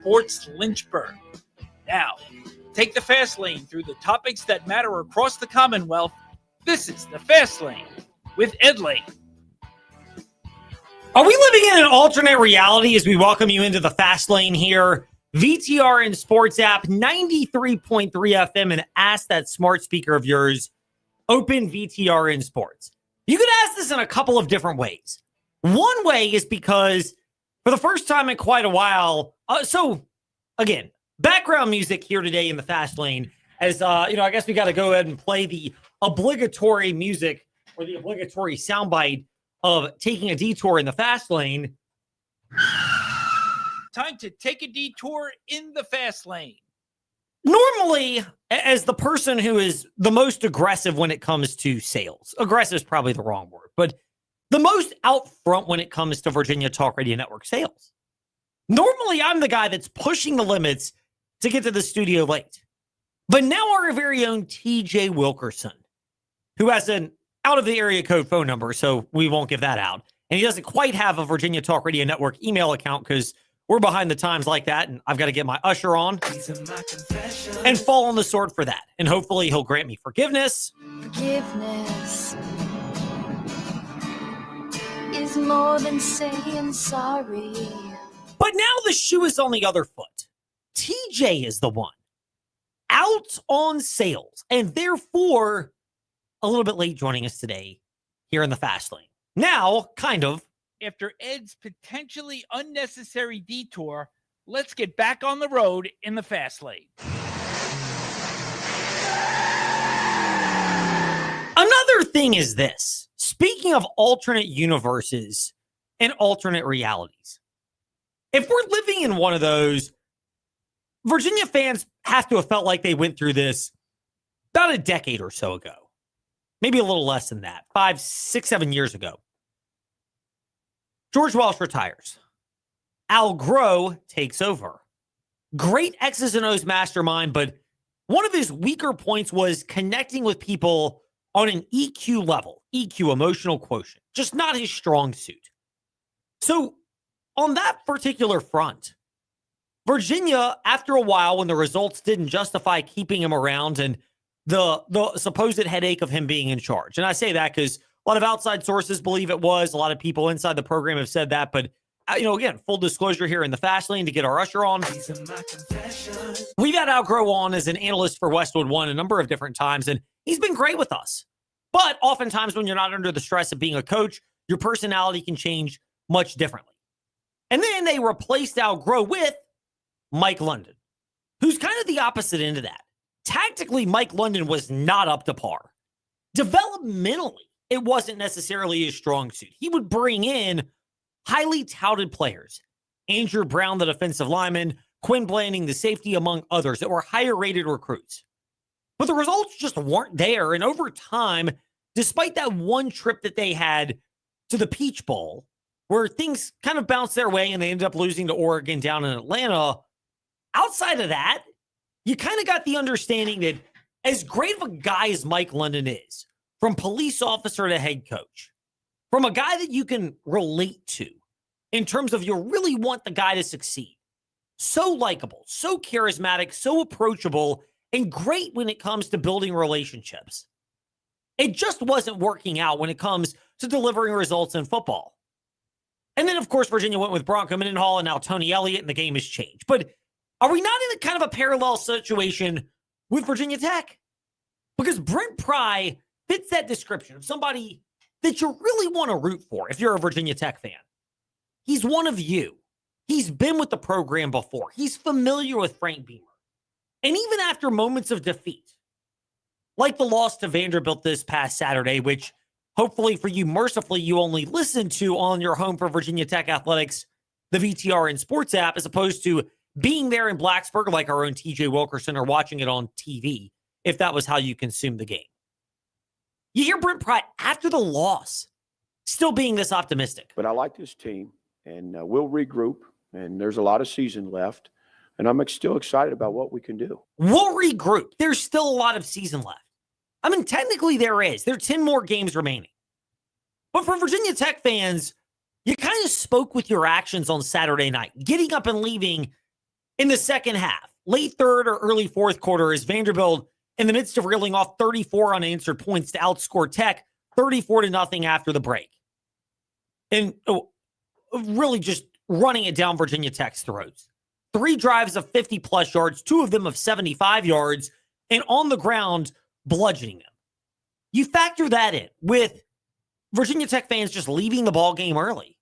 Sports Lynchburg. Now, take the fast lane through the topics that matter across the Commonwealth. This is the Fast Lane with Ed Lane. Are we living in an alternate reality as we welcome you into the Fast Lane here? VTR and Sports app, 93.3 FM, and ask that smart speaker of yours, open VTR and Sports. You could ask this in a couple of different ways. One way is because for the first time in quite a while, again, background music here today in the Fast Lane, as I guess we got to go ahead and play the obligatory music or the obligatory soundbite of taking a detour in the Fast Lane. Time to take a detour in the Fast Lane. Normally, as the person who is the most aggressive when it comes to sales, aggressive is probably the wrong word, but the most out front when it comes to Virginia Talk Radio Network sales. Normally, I'm the guy that's pushing the limits to get to the studio late. But now our very own TJ Wilkerson, who has an out of the area code phone number, so we won't give that out. And he doesn't quite have a Virginia Talk Radio Network email account because we're behind the times like that, and I've got to get my usher on and fall on the sword for that. And hopefully he'll grant me forgiveness. Forgiveness is more than saying sorry. But now the shoe is on the other foot. TJ is the one out on sales, and therefore a little bit late joining us today here in the Fast Lane. Now, kind of, after Ed's potentially unnecessary detour, let's get back on the road in the Fast Lane. Another thing is this. Speaking of alternate universes and alternate realities, if we're living in one of those, Virginia fans have to have felt like they went through this about a decade or so ago. Maybe a little less than that, 5, 6, 7 years ago. George Welsh retires. Al Groh takes over. Great X's and O's mastermind, but one of his weaker points was connecting with people on an EQ level, EQ, emotional quotient, just not his strong suit. So on that particular front, Virginia, after a while, when the results didn't justify keeping him around and the supposed headache of him being in charge. And I say that because a lot of outside sources believe it was. A lot of people inside the program have said that. But, again, full disclosure here in the Fast Lane to get our usher on. We've had Al Groh on as an analyst for Westwood One a number of different times, and he's been great with us. But oftentimes when you're not under the stress of being a coach, your personality can change much differently. And then they replaced Al Groh with Mike London, who's kind of the opposite end of that. Tactically, Mike London was not up to par. Developmentally, it wasn't necessarily his strong suit. He would bring in highly touted players. Andrew Brown, the defensive lineman, Quinn Blanding, the safety, among others that were higher rated recruits. But the results just weren't there. And over time, despite that one trip that they had to the Peach Bowl, where things kind of bounced their way and they ended up losing to Oregon down in Atlanta, outside of that, you kind of got the understanding that as great of a guy as Mike London is, from police officer to head coach, from a guy that you can relate to in terms of you really want the guy to succeed, so likable, so charismatic, so approachable, and great when it comes to building relationships. It just wasn't working out when it comes to delivering results in football. And then, of course, Virginia went with Bronco Mendenhall and now Tony Elliott, and the game has changed. But are we not in a kind of a parallel situation with Virginia Tech? Because Brent Pry fits that description of somebody that you really want to root for if you're a Virginia Tech fan. He's one of you. He's been with the program before. He's familiar with Frank Beamer. And even after moments of defeat, like the loss to Vanderbilt this past Saturday, which hopefully for you, mercifully, you only listen to on your home for Virginia Tech Athletics, the VTR and Sports app, as opposed to being there in Blacksburg like our own TJ Wilkerson or watching it on TV, if that was how you consumed the game. You hear Brent Pry after the loss still being this optimistic. But I like this team, and we'll regroup, and there's a lot of season left, and I'm still excited about what we can do. We'll regroup. There's still a lot of season left. I mean, technically there is. There are 10 more games remaining. But for Virginia Tech fans, you kind of spoke with your actions on Saturday night. Getting up and leaving in the second half, late third or early fourth quarter, as Vanderbilt, in the midst of reeling off 34 unanswered points to outscore Tech 34-0 after the break. And really just running it down Virginia Tech's throats. 3 drives of 50-plus yards, 2 of them of 75 yards, and on the ground, bludgeoning them. You factor that in with Virginia Tech fans just leaving the ball game early.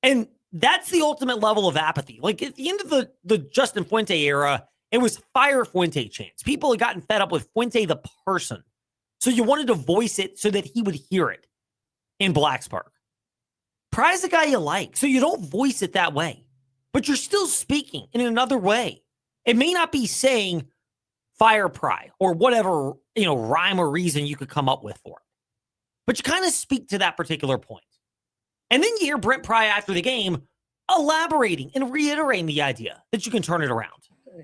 And that's the ultimate level of apathy. Like at the end of the Justin Fuente era, it was fire Fuente chants. People had gotten fed up with Fuente the person. So you wanted to voice it so that he would hear it in Blacksburg. Pry's the guy you like, so you don't voice it that way. But you're still speaking in another way. It may not be saying fire Pry or whatever, rhyme or reason you could come up with for it. But you kind of speak to that particular point. And then you hear Brent Pry after the game elaborating and reiterating the idea that you can turn it around.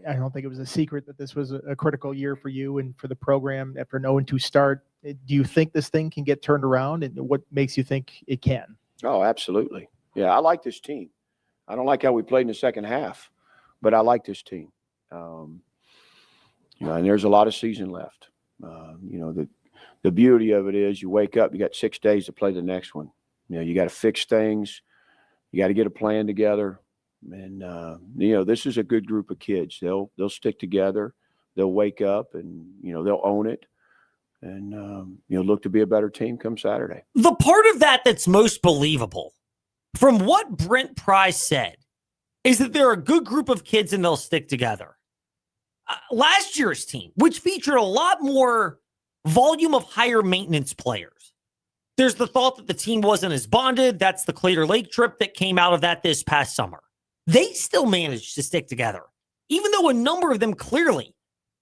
I don't think it was a secret that this was a critical year for you and for the program after 0-2 start. Do you think this thing can get turned around, and what makes you think it can? Oh, absolutely. Yeah, I like this team. I don't like how we played in the second half, but I like this team. And there's a lot of season left. The beauty of it is you wake up, you got 6 days to play the next one. You got to fix things. You got to get a plan together. And, this is a good group of kids. They'll stick together. They'll wake up and, they'll own it. And, look to be a better team come Saturday. The part of that that's most believable from what Brent Pry said is that they're a good group of kids and they'll stick together. Last year's team, which featured a lot more volume of higher maintenance players. There's the thought that the team wasn't as bonded. That's the Claytor Lake trip that came out of that this past summer. They still managed to stick together, even though a number of them clearly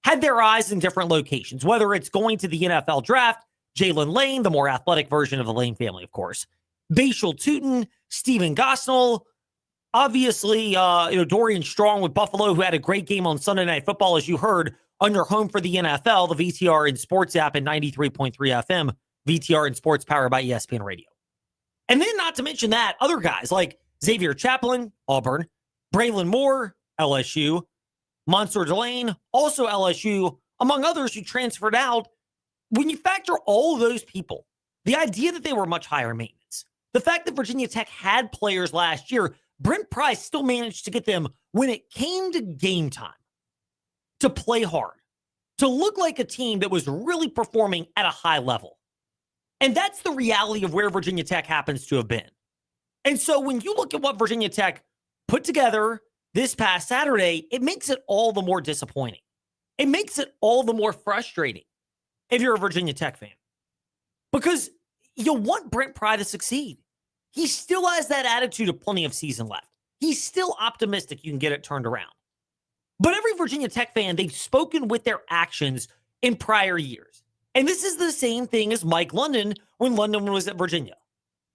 had their eyes in different locations, whether it's going to the NFL draft, Jalen Lane, the more athletic version of the Lane family, of course, Bashal Tootin, Stephen Gosnell, obviously, Dorian Strong with Buffalo, who had a great game on Sunday Night Football, as you heard, on your home for the NFL, the VTR and Sports app at 93.3 FM, VTR and Sports powered by ESPN Radio. And then not to mention that, other guys like Xavier Chaplin, Auburn, Braylon Moore, LSU, Monster Delane, also LSU, among others who transferred out. When you factor all of those people, the idea that they were much higher maintenance, the fact that Virginia Tech had players last year, Brent Pry still managed to get them, when it came to game time, to play hard, to look like a team that was really performing at a high level. And that's the reality of where Virginia Tech happens to have been. And so when you look at what Virginia Tech put together this past Saturday, it makes it all the more disappointing. It makes it all the more frustrating if you're a Virginia Tech fan. Because you want Brent Pry to succeed. He still has that attitude of plenty of season left. He's still optimistic you can get it turned around. But every Virginia Tech fan, they've spoken with their actions in prior years. And this is the same thing as Mike London when London was at Virginia.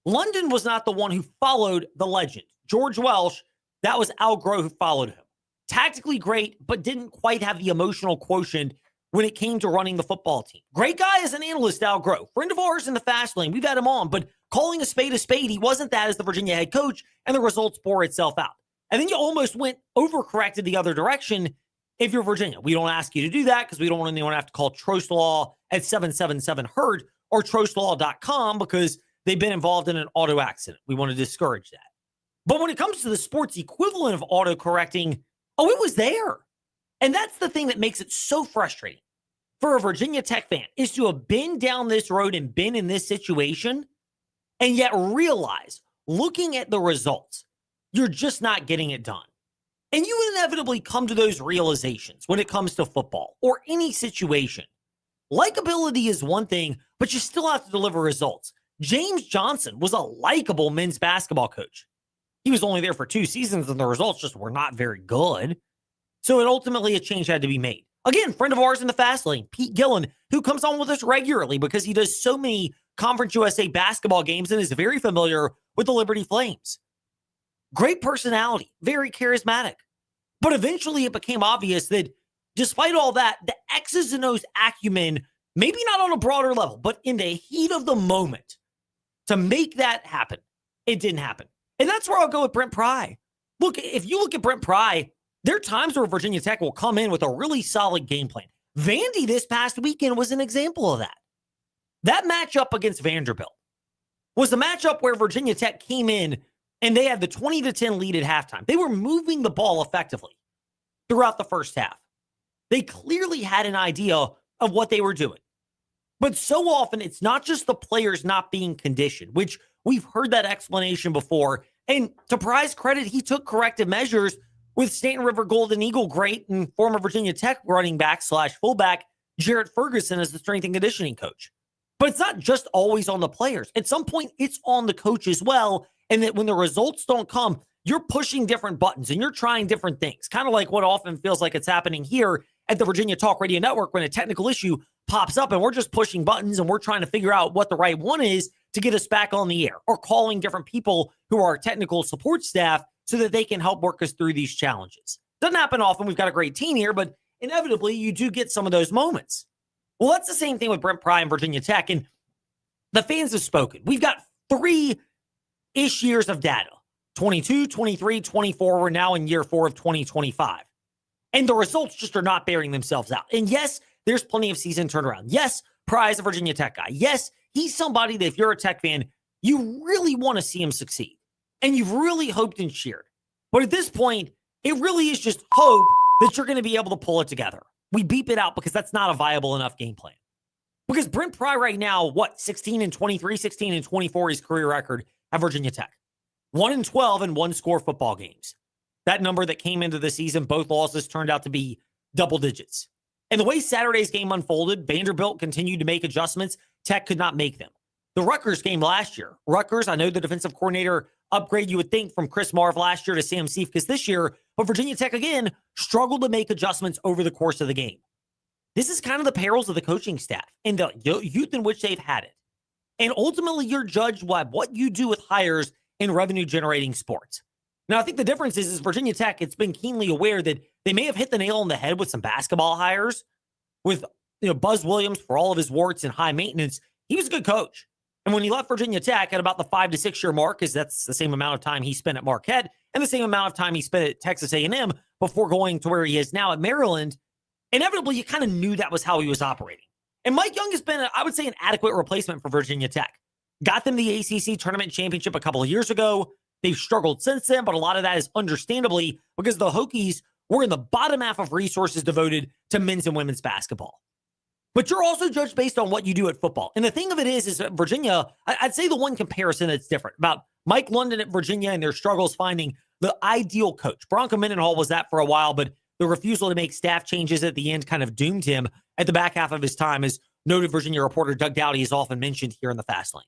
London was not the one who followed the legend. George Welsh, that was Al Groh who followed him. Tactically great, but didn't quite have the emotional quotient when it came to running the football team. Great guy as an analyst, Al Groh. Friend of ours in the fast lane. We've had him on, but calling a spade, he wasn't that as the Virginia head coach, and the results bore itself out. And then you almost went overcorrected the other direction if you're Virginia. We don't ask you to do that because we don't want anyone to have to call Trost Law at 777-HERD or trostlaw.com because they've been involved in an auto accident. We want to discourage that. But when it comes to the sports equivalent of auto-correcting, it was there. And that's the thing that makes it so frustrating for a Virginia Tech fan, is to have been down this road and been in this situation and yet realize, looking at the results, you're just not getting it done. And you inevitably come to those realizations when it comes to football or any situation. Likability is one thing, but you still have to deliver results. James Johnson was a likable men's basketball coach. He was only there for 2 seasons and the results just were not very good. So ultimately a change had to be made. Again, friend of ours in the fast lane, Pete Gillen, who comes on with us regularly because he does so many Conference USA basketball games and is very familiar with the Liberty Flames. Great personality, very charismatic. But eventually it became obvious that despite all that, the X's and O's acumen, maybe not on a broader level, but in the heat of the moment, to make that happen, it didn't happen. And that's where I'll go with Brent Pry. Look, if you look at Brent Pry, there are times where Virginia Tech will come in with a really solid game plan. Vandy this past weekend was an example of that. That matchup against Vanderbilt was the matchup where Virginia Tech came in and they had the 20-10 lead at halftime. They were moving the ball effectively throughout the first half. They clearly had an idea of what they were doing. But so often, it's not just the players not being conditioned, which we've heard that explanation before. And to Pry's credit, he took corrective measures with Stanton River Golden Eagle great and former Virginia Tech running back / fullback Jarrett Ferguson as the strength and conditioning coach. But it's not just always on the players. At some point, it's on the coach as well. And that when the results don't come, you're pushing different buttons and you're trying different things. Kind of like what often feels like it's happening here at the Virginia Talk Radio Network when a technical issue pops up and we're just pushing buttons and we're trying to figure out what the right one is to get us back on the air, or calling different people who are our technical support staff so that they can help work us through these challenges. Doesn't happen often. We've got a great team here, but inevitably you do get some of those moments. Well, that's the same thing with Brent Pry and Virginia Tech, and the fans have spoken. We've got 3-ish years of data, 22, 23, 24. We're now in year 4 of 2025. And the results just are not bearing themselves out. And yes, there's plenty of season turnaround. Yes, Pry is a Virginia Tech guy. Yes, he's somebody that if you're a Tech fan, you really want to see him succeed. And you've really hoped and cheered. But at this point, it really is just hope that you're going to be able to pull it together. We beep it out because that's not a viable enough game plan. Because Brent Pry right now, 16-23, 16-24 his career record at Virginia Tech. 1-12 in one-score football games. That number that came into the season, both losses turned out to be double digits. And the way Saturday's game unfolded, Vanderbilt continued to make adjustments. Tech could not make them. The Rutgers game last year. Rutgers, I know the defensive coordinator upgrade you would think from Chris Marv last year to Sam Seifkes this year, but Virginia Tech, again, struggled to make adjustments over the course of the game. This is kind of the perils of the coaching staff and the youth in which they've had it. And ultimately, you're judged by what you do with hires in revenue-generating sports. Now, I think the difference is Virginia Tech, it's been keenly aware that they may have hit the nail on the head with some basketball hires. With Buzz Williams, for all of his warts and high maintenance, he was a good coach. And when he left Virginia Tech at about the 5 to 6 year mark, because that's the same amount of time he spent at Marquette and the same amount of time he spent at Texas A&M before going to where he is now at Maryland, inevitably you kind of knew that was how he was operating. And Mike Young has been, I would say, an adequate replacement for Virginia Tech. Got them the ACC tournament championship a couple of years ago. They've struggled since then, but a lot of that is understandably because the Hokies were in the bottom half of resources devoted to men's and women's basketball. But you're also judged based on what you do at football. And the thing of it is that Virginia, I'd say the one comparison that's different about Mike London at Virginia and their struggles finding the ideal coach. Bronco Mendenhall was that for a while, but the refusal to make staff changes at the end kind of doomed him at the back half of his time, as noted Virginia reporter Doug Dowdy is often mentioned here in the Fast Lane.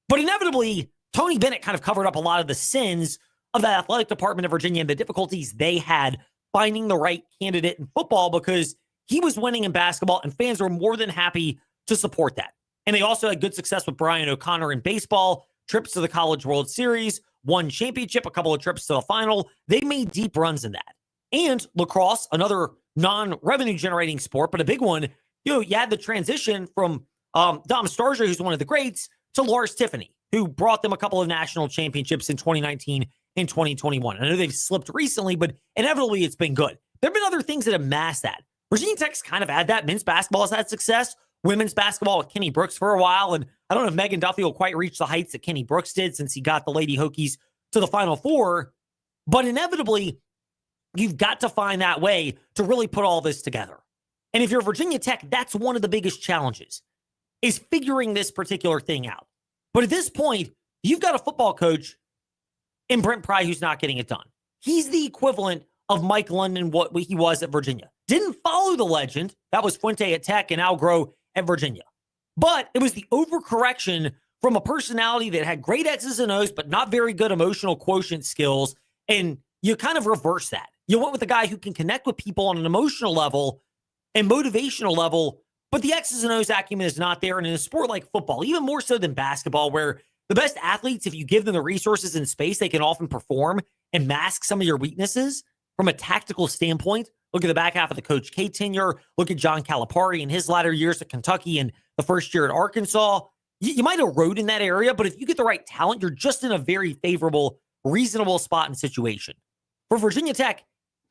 But inevitably, Tony Bennett kind of covered up a lot of the sins of the athletic department of Virginia and the difficulties they had finding the right candidate in football, because he was winning in basketball and fans were more than happy to support that. And they also had good success with Brian O'Connor in baseball, trips to the College World Series, won championship, a couple of trips to the final. They made deep runs in that. And lacrosse, another non-revenue generating sport, but a big one, you had the transition from Dom Starsia, who's one of the greats, to Lars Tiffany, who brought them a couple of national championships in 2019 and 2021. I know they've slipped recently, but inevitably it's been good. There have been other things that have masked that. Virginia Tech's kind of had that. Men's basketball has had success. Women's basketball with Kenny Brooks for a while. And I don't know if Megan Duffy will quite reach the heights that Kenny Brooks did since he got the Lady Hokies to the Final Four. But inevitably, you've got to find that way to really put all this together. And if you're Virginia Tech, that's one of the biggest challenges, is figuring this particular thing out. But at this point, you've got a football coach in Brent Pry who's not getting it done. He's the equivalent of Mike London, what he was at Virginia. Didn't follow the legend. That was Fuente at Tech and Al Groh at Virginia. But it was the overcorrection from a personality that had great X's and O's, but not very good emotional quotient skills. And you kind of reverse that. You went with a guy who can connect with people on an emotional level and motivational level, but the X's and O's acumen is not there. And in a sport like football, even more so than basketball, where the best athletes, if you give them the resources and space, they can often perform and mask some of your weaknesses from a tactical standpoint. Look at the back half of the Coach K tenure. Look at John Calipari in his latter years at Kentucky and the first year at Arkansas. You might erode in that area, but if you get the right talent, you're just in a very favorable, reasonable spot and situation. For Virginia Tech,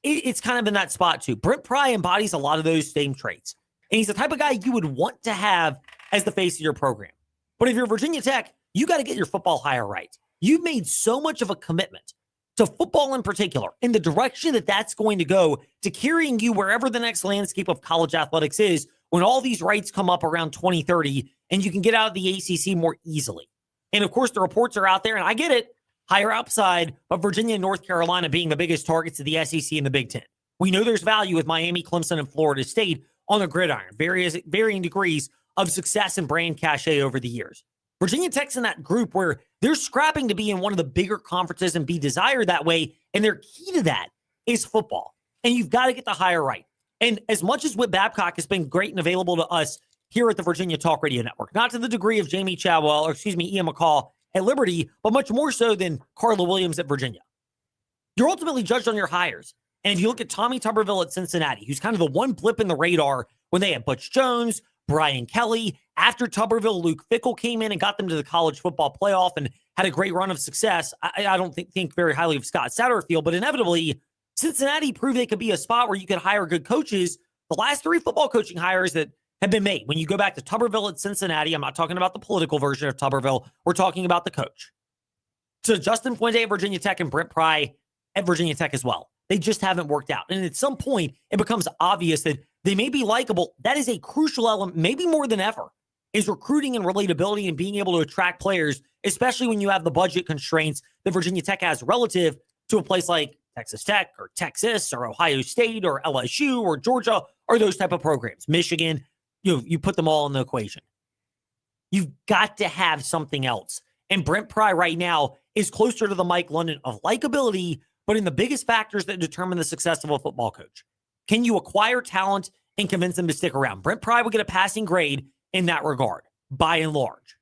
it's kind of in that spot too. Brent Pry embodies a lot of those same traits. And he's the type of guy you would want to have as the face of your program. But if you're Virginia Tech, you got to get your football hire right. You've made so much of a commitment to football in particular, in the direction that that's going to go to carrying you wherever the next landscape of college athletics is when all these rights come up around 2030 and you can get out of the ACC more easily. And of course, the reports are out there, and I get it, higher upside, but Virginia and North Carolina being the biggest targets of the SEC and the Big Ten. We know there's value with Miami, Clemson, and Florida State on the gridiron, varying degrees of success and brand cachet over the years. Virginia Tech's in that group where they're scrapping to be in one of the bigger conferences and be desired that way, and their key to that is football. And you've got to get the hire right. And as much as Whit Babcock has been great and available to us here at the Virginia Talk Radio Network, not to the degree of Ian McCall at Liberty, but much more so than Carla Williams at Virginia. You're ultimately judged on your hires. And if you look at Tommy Tuberville at Cincinnati, who's kind of the one blip in the radar when they had Butch Jones, Brian Kelly, after Tuberville, Luke Fickell came in and got them to the college football playoff and had a great run of success. I don't think very highly of Scott Satterfield, but inevitably, Cincinnati proved they could be a spot where you could hire good coaches. The last 3 football coaching hires that have been made, when you go back to Tuberville at Cincinnati, I'm not talking about the political version of Tuberville, we're talking about the coach. To Justin Fuente at Virginia Tech and Brent Pry at Virginia Tech as well. They just haven't worked out. And at some point, it becomes obvious that they may be likable. That is a crucial element, maybe more than ever, is recruiting and relatability and being able to attract players, especially when you have the budget constraints that Virginia Tech has relative to a place like Texas Tech or Texas or Ohio State or LSU or Georgia or those type of programs. Michigan, you put them all in the equation. You've got to have something else. And Brent Pry right now is closer to the Mike London of likability, but in the biggest factors that determine the success of a football coach. Can you acquire talent and convince them to stick around? Brent Pry would get a passing grade in that regard, by and large.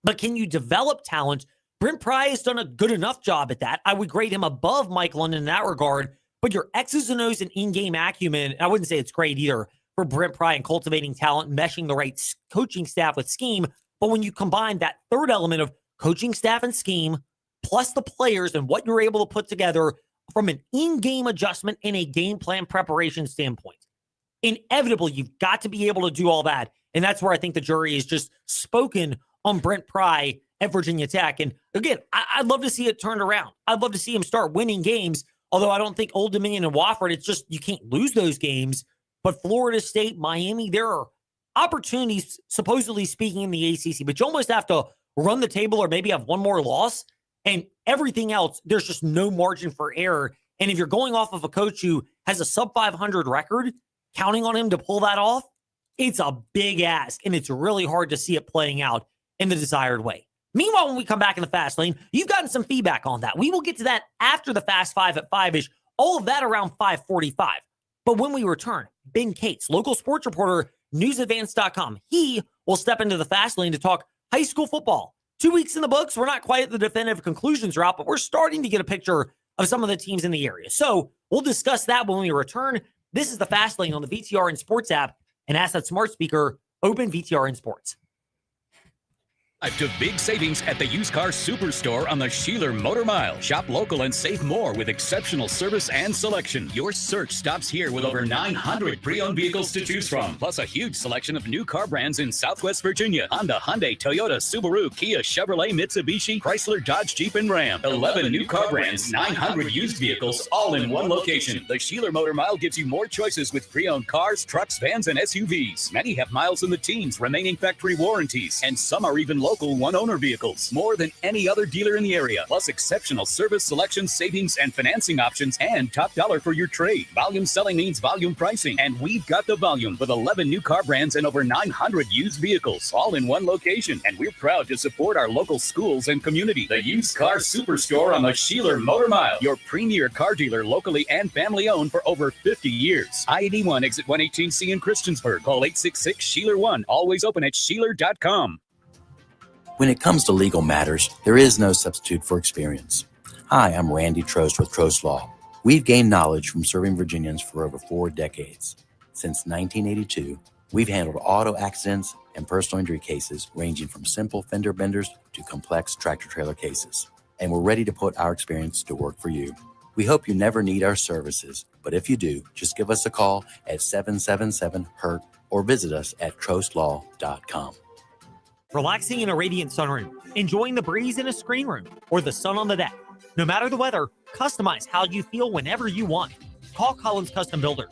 But can you develop talent? Brent Pry has done a good enough job at that. I would grade him above Mike London in that regard. But your X's and O's and in-game acumen, I wouldn't say it's great either for Brent Pry in cultivating talent, meshing the right coaching staff with scheme. But when you combine that third element of coaching staff and scheme, plus the players and what you're able to put together from an in-game adjustment and a game plan preparation standpoint, inevitably, you've got to be able to do all that. And that's where I think the jury is just spoken on Brent Pry at Virginia Tech. And again, I'd love to see it turned around. I'd love to see him start winning games, although I don't think Old Dominion and Wofford, it's just you can't lose those games. But Florida State, Miami, there are opportunities, supposedly speaking, in the ACC, but you almost have to run the table or maybe have one more loss. And everything else, there's just no margin for error. And if you're going off of a coach who has a sub 500 record, counting on him to pull that off, it's a big ask. And it's really hard to see it playing out in the desired way. Meanwhile, when we come back in the Fast Lane, you've gotten some feedback on that. We will get to that after the Fast Five at 5-ish, all of that around 5:45. But when we return, Ben Cates, local sports reporter, newsadvance.com, he will step into the Fast Lane to talk high school football. 2 weeks in the books. We're not quite at the definitive conclusions route, but we're starting to get a picture of some of the teams in the area. So we'll discuss that when we return. This is the Fast Lane on the VTR and Sports app and ask that smart speaker, open VTR and Sports. To big savings at the used car superstore on the Sheeler Motor Mile. Shop local and save more with exceptional service and selection. Your search stops here with over 900 pre-owned vehicles to choose from, plus a huge selection of new car brands in Southwest Virginia: Honda, Hyundai, Toyota, Subaru, Kia, Chevrolet, Mitsubishi, Chrysler, Dodge, Jeep, and Ram. 11 new car brands, 900 used vehicles, all in one location. The Sheeler Motor Mile gives you more choices with pre-owned cars, trucks, vans, and SUVs. Many have miles in the teens, remaining factory warranties, and some are even local one-owner vehicles. More than any other dealer in the area, plus exceptional service, selection, savings, and financing options, and top dollar for your trade. Volume selling means volume pricing, and we've got the volume with 11 new car brands and over 900 used vehicles, all in one location. And we're proud to support our local schools and community. The Used Car Superstore on the Sheeler Motor Mile, your premier car dealer, locally and family-owned for over 50 years. I-81 exit 118C in Christiansburg. Call 866-SHEELER1. Always open at Sheeler.com. When it comes to legal matters, there is no substitute for experience. Hi, I'm Randy Trost with Trost Law. We've gained knowledge from serving Virginians for over 4 decades. Since 1982, we've handled auto accidents and personal injury cases ranging from simple fender benders to complex tractor-trailer cases. And we're ready to put our experience to work for you. We hope you never need our services, but if you do, just give us a call at 777-HURT or visit us at trostlaw.com. Relaxing in a radiant sunroom, enjoying the breeze in a screen room, or the sun on the deck. No matter the weather, customize how you feel whenever you want. Call Collins Custom Builders.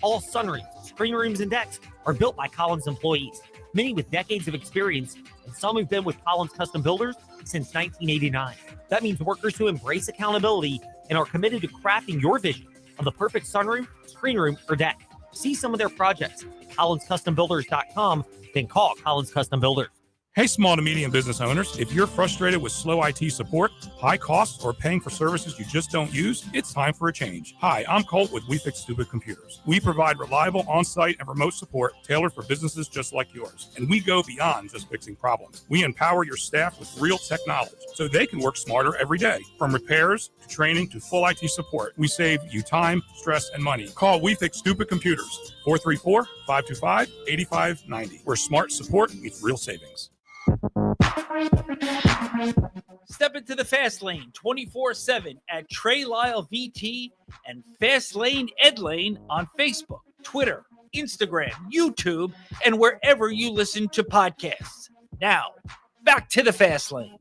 All sunrooms, screen rooms, and decks are built by Collins employees, many with decades of experience, and some who've been with Collins Custom Builders since 1989. That means workers who embrace accountability and are committed to crafting your vision of the perfect sunroom, screen room, or deck. See some of their projects at collinscustombuilders.com, then call Collins Custom Builders. Hey, small to medium business owners, if you're frustrated with slow IT support, high costs, or paying for services you just don't use, it's time for a change. Hi, I'm Colt with We Fix Stupid Computers. We provide reliable on-site and remote support tailored for businesses just like yours. And we go beyond just fixing problems. We empower your staff with real tech knowledge so they can work smarter every day. From repairs to training to full IT support, we save you time, stress, and money. Call We Fix Stupid Computers, 434-525-8590, where smart support meets real savings. Step into the Fast Lane 24/7 at Trey Lyle VT and Fast Lane Ed Lane on Facebook, Twitter, Instagram, YouTube, and wherever you listen to podcasts. Now, back to the Fast Lane.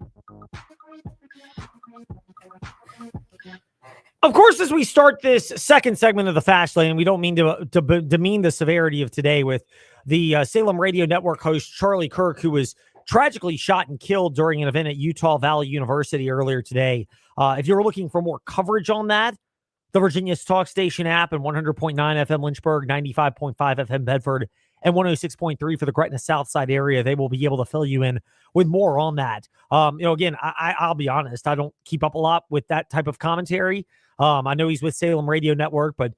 Of course, as we start this second segment of the Fast Lane, we don't mean to demean the severity of today with the Salem Radio Network host Charlie Kirk, who was tragically shot and killed during an event at Utah Valley University earlier today. If you're looking for more coverage on that, the Virginia's Talk Station app and 100.9 FM Lynchburg, 95.5 FM Bedford, and 106.3 for the Gretna Southside area, they will be able to fill you in with more on that. Again, I'll be honest, I don't keep up a lot with that type of commentary. I know he's with Salem Radio Network, but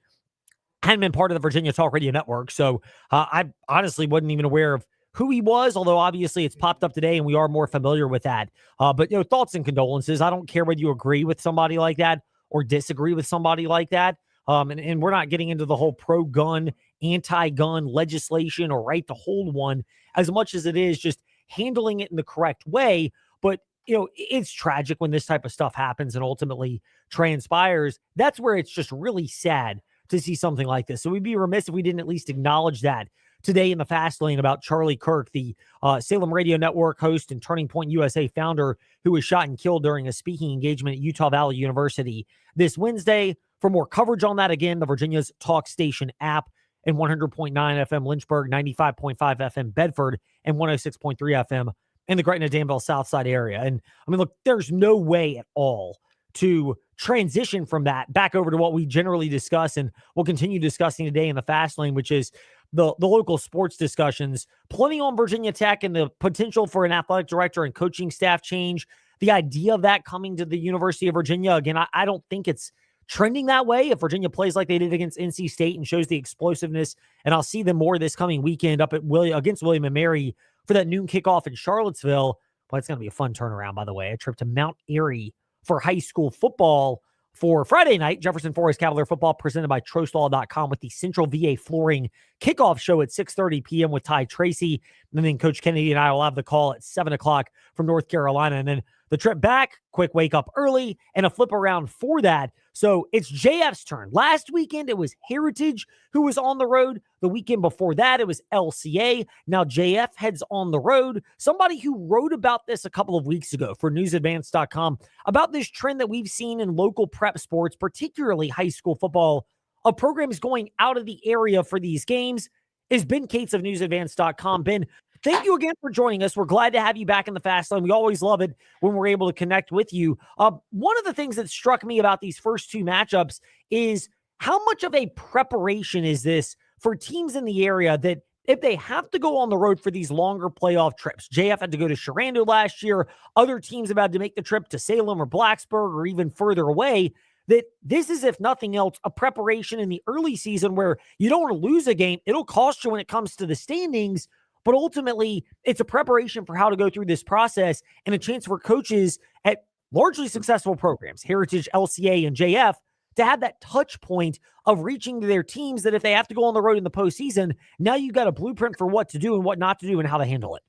hadn't been part of the Virginia Talk Radio Network. So I honestly wasn't even aware of who he was, although obviously it's popped up today and we are more familiar with that. But thoughts and condolences. I don't care whether you agree with somebody like that or disagree with somebody like that. And we're not getting into the whole pro-gun, anti-gun legislation or right to hold one as much as it is just handling it in the correct way. But, it's tragic when this type of stuff happens and ultimately transpires. That's where it's just really sad to see something like this. So we'd be remiss if we didn't at least acknowledge that today in the Fast Lane about Charlie Kirk, the Salem Radio Network host and Turning Point USA founder, who was shot and killed during a speaking engagement at Utah Valley University this Wednesday. For more coverage on that, again, the Virginia's Talk Station app and 100.9 FM Lynchburg, 95.5 FM Bedford, and 106.3 FM in the Gretna Danville Southside area. And look, there's no way at all to transition from that back over to what we generally discuss and we'll continue discussing today in the Fast Lane, which is the local sports discussions, plenty on Virginia Tech and the potential for an athletic director and coaching staff change. The idea of that coming to the University of Virginia, again, I don't think it's trending that way. If Virginia plays like they did against NC State and shows the explosiveness, and I'll see them more this coming weekend up at against William & Mary for that noon kickoff in Charlottesville. But it's going to be a fun turnaround, by the way. A trip to Mount Airy for high school football for Friday night. Jefferson Forest Cavalier football presented by trostlaw.com with the Central VA Flooring kickoff show at 6:30 p.m. with Ty Tracy. And then Coach Kennedy and I will have the call at 7 o'clock from North Carolina. And then the trip back, quick wake up early, and a flip around for that. So it's JF's turn. Last weekend, it was Heritage who was on the road. The weekend before that, it was LCA. Now JF heads on the road. Somebody who wrote about this a couple of weeks ago for newsadvance.com about this trend that we've seen in local prep sports, particularly high school football, of programs going out of the area for these games, is Ben Cates of newsadvance.com. Ben, thank you again for joining us. We're glad to have you back in the Fast Lane. We always love it when we're able to connect with you. One of the things that struck me about these first two matchups is how much of a preparation is this for teams in the area that if they have to go on the road for these longer playoff trips? JF had to go to Sharando last year. Other teams have had to make the trip to Salem or Blacksburg or even further away. That this is, if nothing else, a preparation in the early season where you don't want to lose a game. It'll cost you when it comes to the standings, but ultimately it's a preparation for how to go through this process and a chance for coaches at largely successful programs, Heritage, LCA, and JF, to have that touch point of reaching to their teams that if they have to go on the road in the postseason, now you've got a blueprint for what to do and what not to do and how to handle it.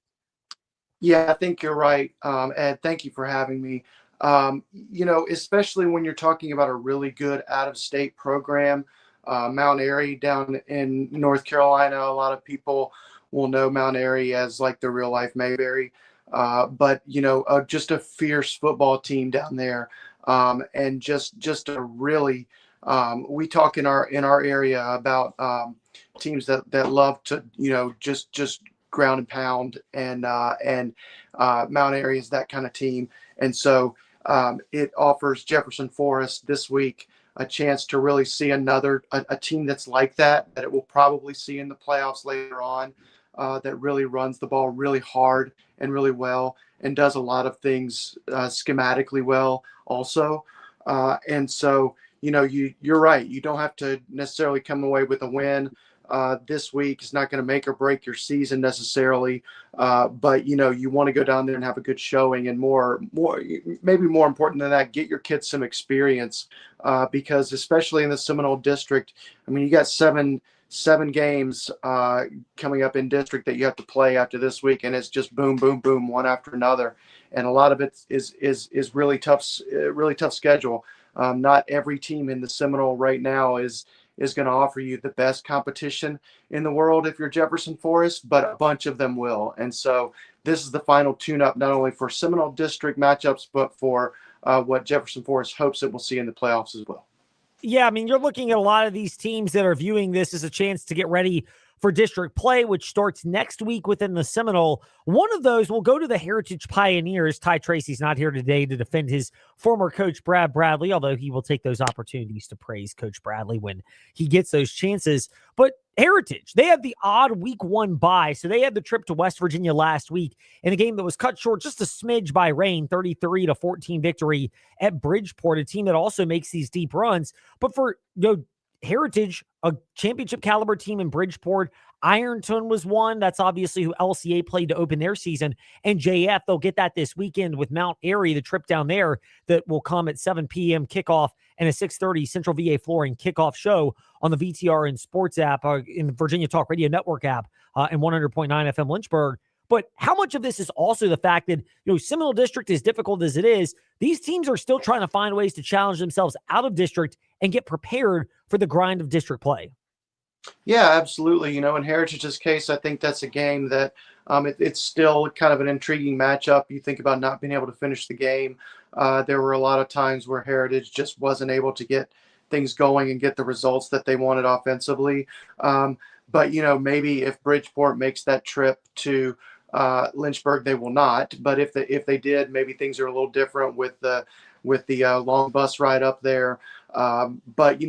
Yeah, I think you're right, Ed. Thank you for having me. Especially when you're talking about a really good out-of-state program. Mount Airy down in North Carolina, a lot of people will know Mount Airy as like the real life Mayberry. But just a fierce football team down there. And just a really, we talk in our area about teams that love to, just ground and pound, and Mount Airy is that kind of team. And so it offers Jefferson Forest this week a chance to really see a team that's like that it will probably see in the playoffs later on, that really runs the ball really hard and really well, and does a lot of things schematically well also. And so, you're right. You don't have to necessarily come away with a win this week. It's not going to make or break your season necessarily. But you want to go down there and have a good showing, and maybe more important than that, get your kids some experience, because especially in the Seminole District, I mean, you got seven games coming up in district that you have to play after this week, and it's just boom, boom, boom, one after another, and a lot of it is really tough schedule. Not every team in the Seminole right now is going to offer you the best competition in the world if you're Jefferson Forest, but a bunch of them will. And so this is the final tune-up, not only for Seminole District matchups, but for what Jefferson Forest hopes it will see in the playoffs as well. Yeah, I mean, you're looking at a lot of these teams that are viewing this as a chance to get ready for district play, which starts next week within the Seminole. One of those will go to the Heritage Pioneers. Ty Tracy's not here today to defend his former coach, Brad Bradley, although he will take those opportunities to praise Coach Bradley when he gets those chances. But Heritage, they had the odd week 1 bye, so they had the trip to West Virginia last week in a game that was cut short just a smidge by rain, 33-14 victory at Bridgeport, a team that also makes these deep runs. But for Heritage, a championship caliber team in Bridgeport, Ironton was one. That's obviously who LCA played to open their season. And JF, they'll get that this weekend with Mount Airy, the trip down there that will come at 7 p.m. kickoff and a 6:30 Central VA Flooring kickoff show on the VTR and Sports app, in the Virginia Talk Radio Network app, and 100.9 FM Lynchburg. But how much of this is also the fact that, Seminole District, as difficult as it is, these teams are still trying to find ways to challenge themselves out of district and get prepared for the grind of district play? Yeah, absolutely. In Heritage's case, I think that's a game that it's still kind of an intriguing matchup. You think about not being able to finish the game. There were a lot of times where Heritage just wasn't able to get things going and get the results that they wanted offensively. But, maybe if Bridgeport makes that trip to Lynchburg, they will not. But if they did, maybe things are a little different with the long bus ride up there. But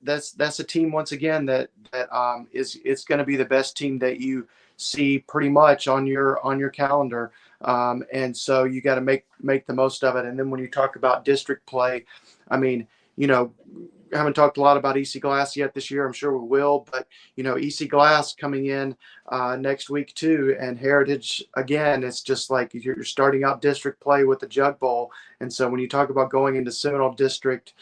that's a team, once again, that it's going to be the best team that you see pretty much on your calendar. And so you got to make the most of it. And then when you talk about district play, I mean, I haven't talked a lot about EC Glass yet this year. I'm sure we will, but EC Glass coming in next week too, and Heritage again. It's just like you're starting out district play with the Jug Bowl, and so when you talk about going into Seminole District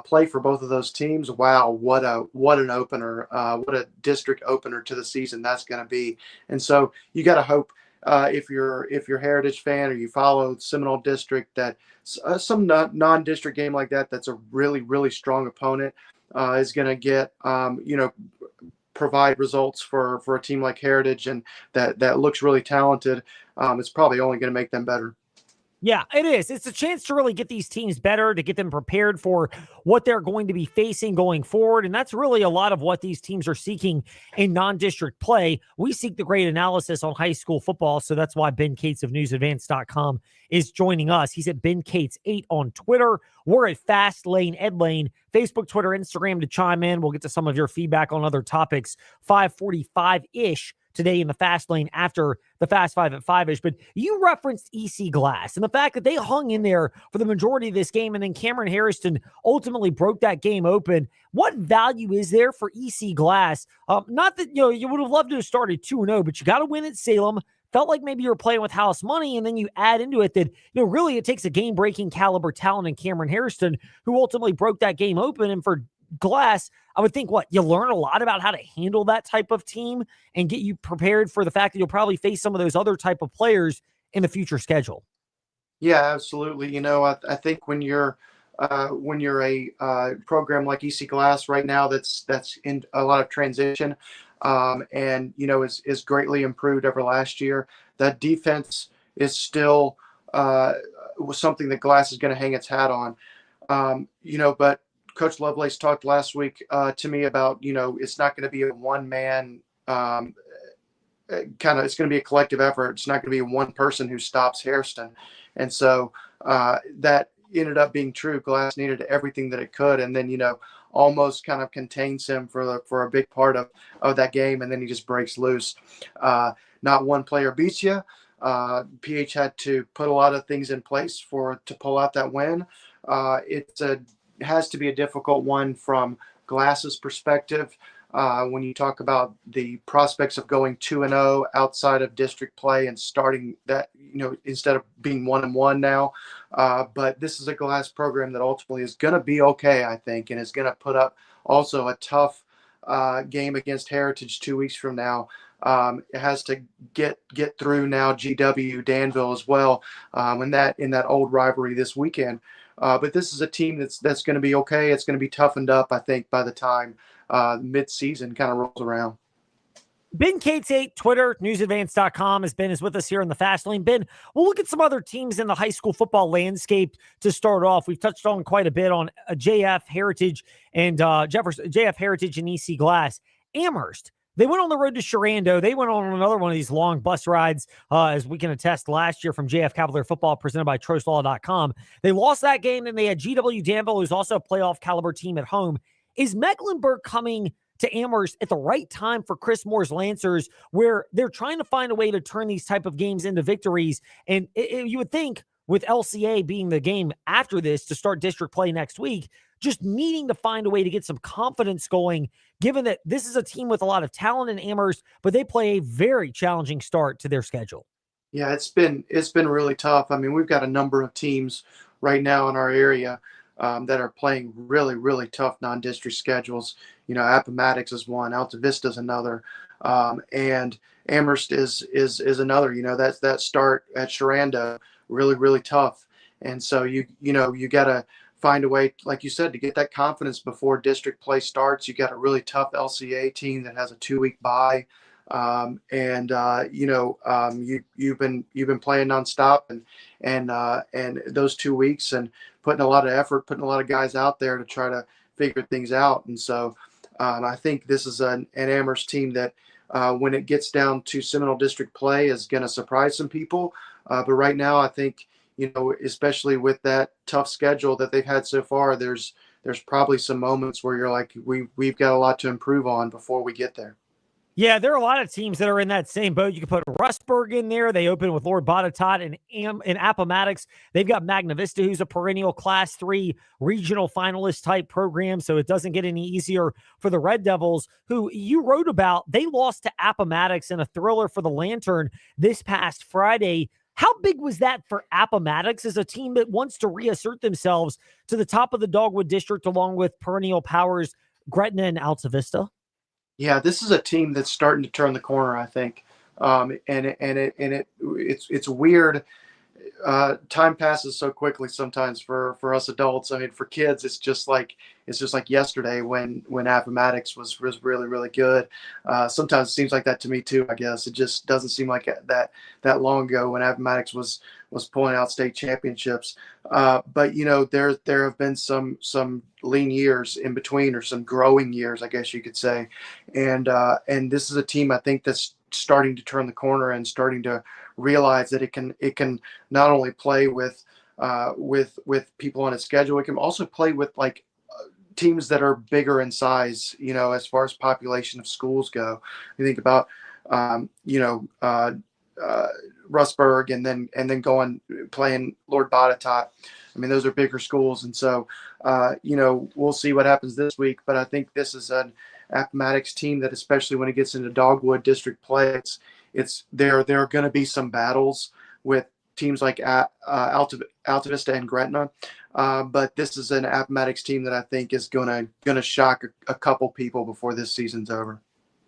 play for both of those teams, wow, what an opener, what a district opener to the season that's going to be. And so you got to hope, if you're a Heritage fan or you follow Seminole District, that some non-district game like that's a really, really strong opponent is going to get provide results for a team like Heritage, and that looks really talented. It's probably only going to make them better. Yeah, it is. It's a chance to really get these teams better, to get them prepared for what they're going to be facing going forward. And that's really a lot of what these teams are seeking in non-district play. We seek the great analysis on high school football, so that's why Ben Cates of newsadvance.com is joining us. He's at Ben Cates 8 on Twitter. We're at Fast Lane Ed Lane, Facebook, Twitter, Instagram to chime in. We'll get to some of your feedback on other topics. 5:45-ish. Today in the Fast Lane after the Fast Five at 5-ish. But you referenced EC Glass and the fact that they hung in there for the majority of this game, and then Cameron Harrison ultimately broke that game open. What value is there for EC Glass? Not that you would have loved to have started 2-0, but you got to win at Salem. Felt like maybe you were playing with house money, and then you add into it that really it takes a game-breaking caliber talent in Cameron Harrison, who ultimately broke that game open. And for Glass, I would think you learn a lot about how to handle that type of team and get you prepared for the fact that you'll probably face some of those other type of players in the future schedule. Yeah, absolutely. I think when you're a program like EC Glass right now, that's in a lot of transition, and is greatly improved over last year. That defense is still was something that Glass is going to hang its hat on. But Coach Lovelace talked last week to me about it's not going to be a one man. It's going to be a collective effort. It's not going to be one person who stops Hairston. And so that ended up being true. Glass needed everything that it could. And then, almost kind of contains him for a big part of that game. And then he just breaks loose. Not one player beats you. PH had to put a lot of things in place to pull out that win. It has to be a difficult one from Glass's perspective. When you talk about the prospects of going 2-0 outside of district play and starting that, instead of being 1-1 now. But this is a Glass program that ultimately is going to be okay, I think, and is going to put up also a tough game against Heritage 2 weeks from now. It has to get through now GW Danville as well, in that old rivalry this weekend. But this is a team that's going to be okay. It's going to be toughened up, I think, by the time mid-season kind of rolls around. Ben K8, Twitter, newsadvance.com, as Ben is with us here in the Fast Lane. Ben, we'll look at some other teams in the high school football landscape to start off. We've touched on quite a bit on JF Heritage and JF Heritage and EC Glass. Amherst, they went on the road to Sharando. They went on another one of these long bus rides, as we can attest last year from JF Cavalier Football, presented by TrostLaw.com. They lost that game, and they had GW Danville, who's also a playoff caliber team at home. Is Mecklenburg coming to Amherst at the right time for Chris Moore's Lancers, where they're trying to find a way to turn these type of games into victories? And you would think with LCA being the game after this to start district play next week, just needing to find a way to get some confidence going, given that this is a team with a lot of talent in Amherst, but they play a very challenging start to their schedule. Yeah, it's been really tough. I mean, we've got a number of teams right now in our area that are playing really, really tough non-district schedules. Appomattox is one, Alta Vista is another, and Amherst is another. That's that start at Sharando, really, really tough. And so you got to find a way, like you said, to get that confidence before district play starts. You got a really tough LCA team that has a 2-week bye. You've been playing nonstop and those 2 weeks and putting a lot of effort, putting a lot of guys out there to try to figure things out. And so I think this is an Amherst team that when it gets down to Seminole District play is going to surprise some people. But right now, I think, especially with that tough schedule that they've had so far, there's probably some moments where you're like, we've got a lot to improve on before we get there. Yeah, there are a lot of teams that are in that same boat. You can put Rustburg in there. They open with Lord Botetourt and Appomattox. They've got Magna Vista, who's a perennial Class 3 regional finalist type program, so it doesn't get any easier for the Red Devils, who you wrote about. They lost to Appomattox in a thriller for the Lantern this past Friday. How big was that for Appomattox as a team that wants to reassert themselves to the top of the Dogwood District along with perennial powers Gretna and Alta Vista? Yeah, this is a team that's starting to turn the corner, I think. It's weird. Time passes so quickly sometimes for us adults. I mean, for kids, it's just like yesterday when Appomattox was really, really good. Sometimes it seems like that to me too. I guess it just doesn't seem like that long ago when Appomattox was pulling out state championships. But there have been some lean years in between, or some growing years, I guess you could say. And this is a team I think that's starting to turn the corner and starting to realize that it can not only play with people on its schedule, it can also play with teams that are bigger in size, as far as population of schools go. You think about Rustburg and then going playing Lord Botetourt. I mean, those are bigger schools, and so we'll see what happens this week. But I think this is an Appomattox team that, especially when it gets into Dogwood District play, there are going to be some battles with teams like Alta Vista and Gretna. But this is an Appomattox team that I think is going to shock a couple people before this season's over.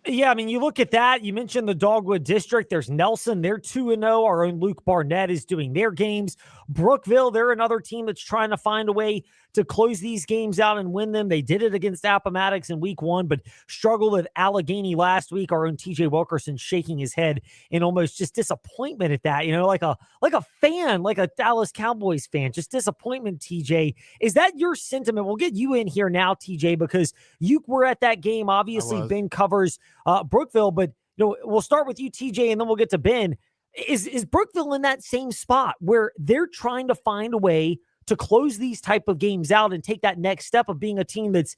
Yeah, I mean, you look at that. You mentioned the Dogwood District. There's Nelson. They're 2-0. Our own Luke Barnett is doing their games. Brookville, they're another team that's trying to find a way to close these games out and win them. They did it against Appomattox in week 1, but struggled with Allegheny last week. Our own TJ Wilkerson shaking his head in almost just disappointment at that. Like a fan, like a Dallas Cowboys fan, just disappointment, TJ. Is that your sentiment? We'll get you in here now, TJ, because you were at that game. Obviously, Ben covers Brookville, but we'll start with you, TJ, and then we'll get to Ben. Is Brookville in that same spot where they're trying to find a way to close these type of games out and take that next step of being a team that's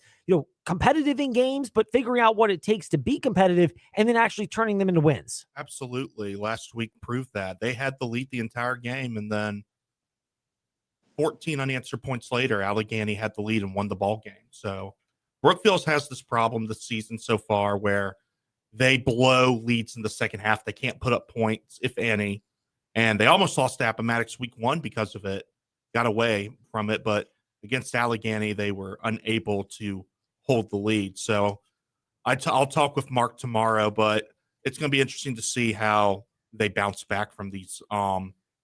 competitive in games, but figuring out what it takes to be competitive and then actually turning them into wins? Absolutely. Last week proved that. They had the lead the entire game, and then 14 unanswered points later, Allegheny had the lead and won the ball game. So Brookville has this problem this season so far where they blow leads in the second half. They can't put up points, if any. And they almost lost to Appomattox week 1 because of it. Got away from it. But against Allegheny, they were unable to hold the lead. So I'll talk with Mark tomorrow, but it's going to be interesting to see how they bounce back from these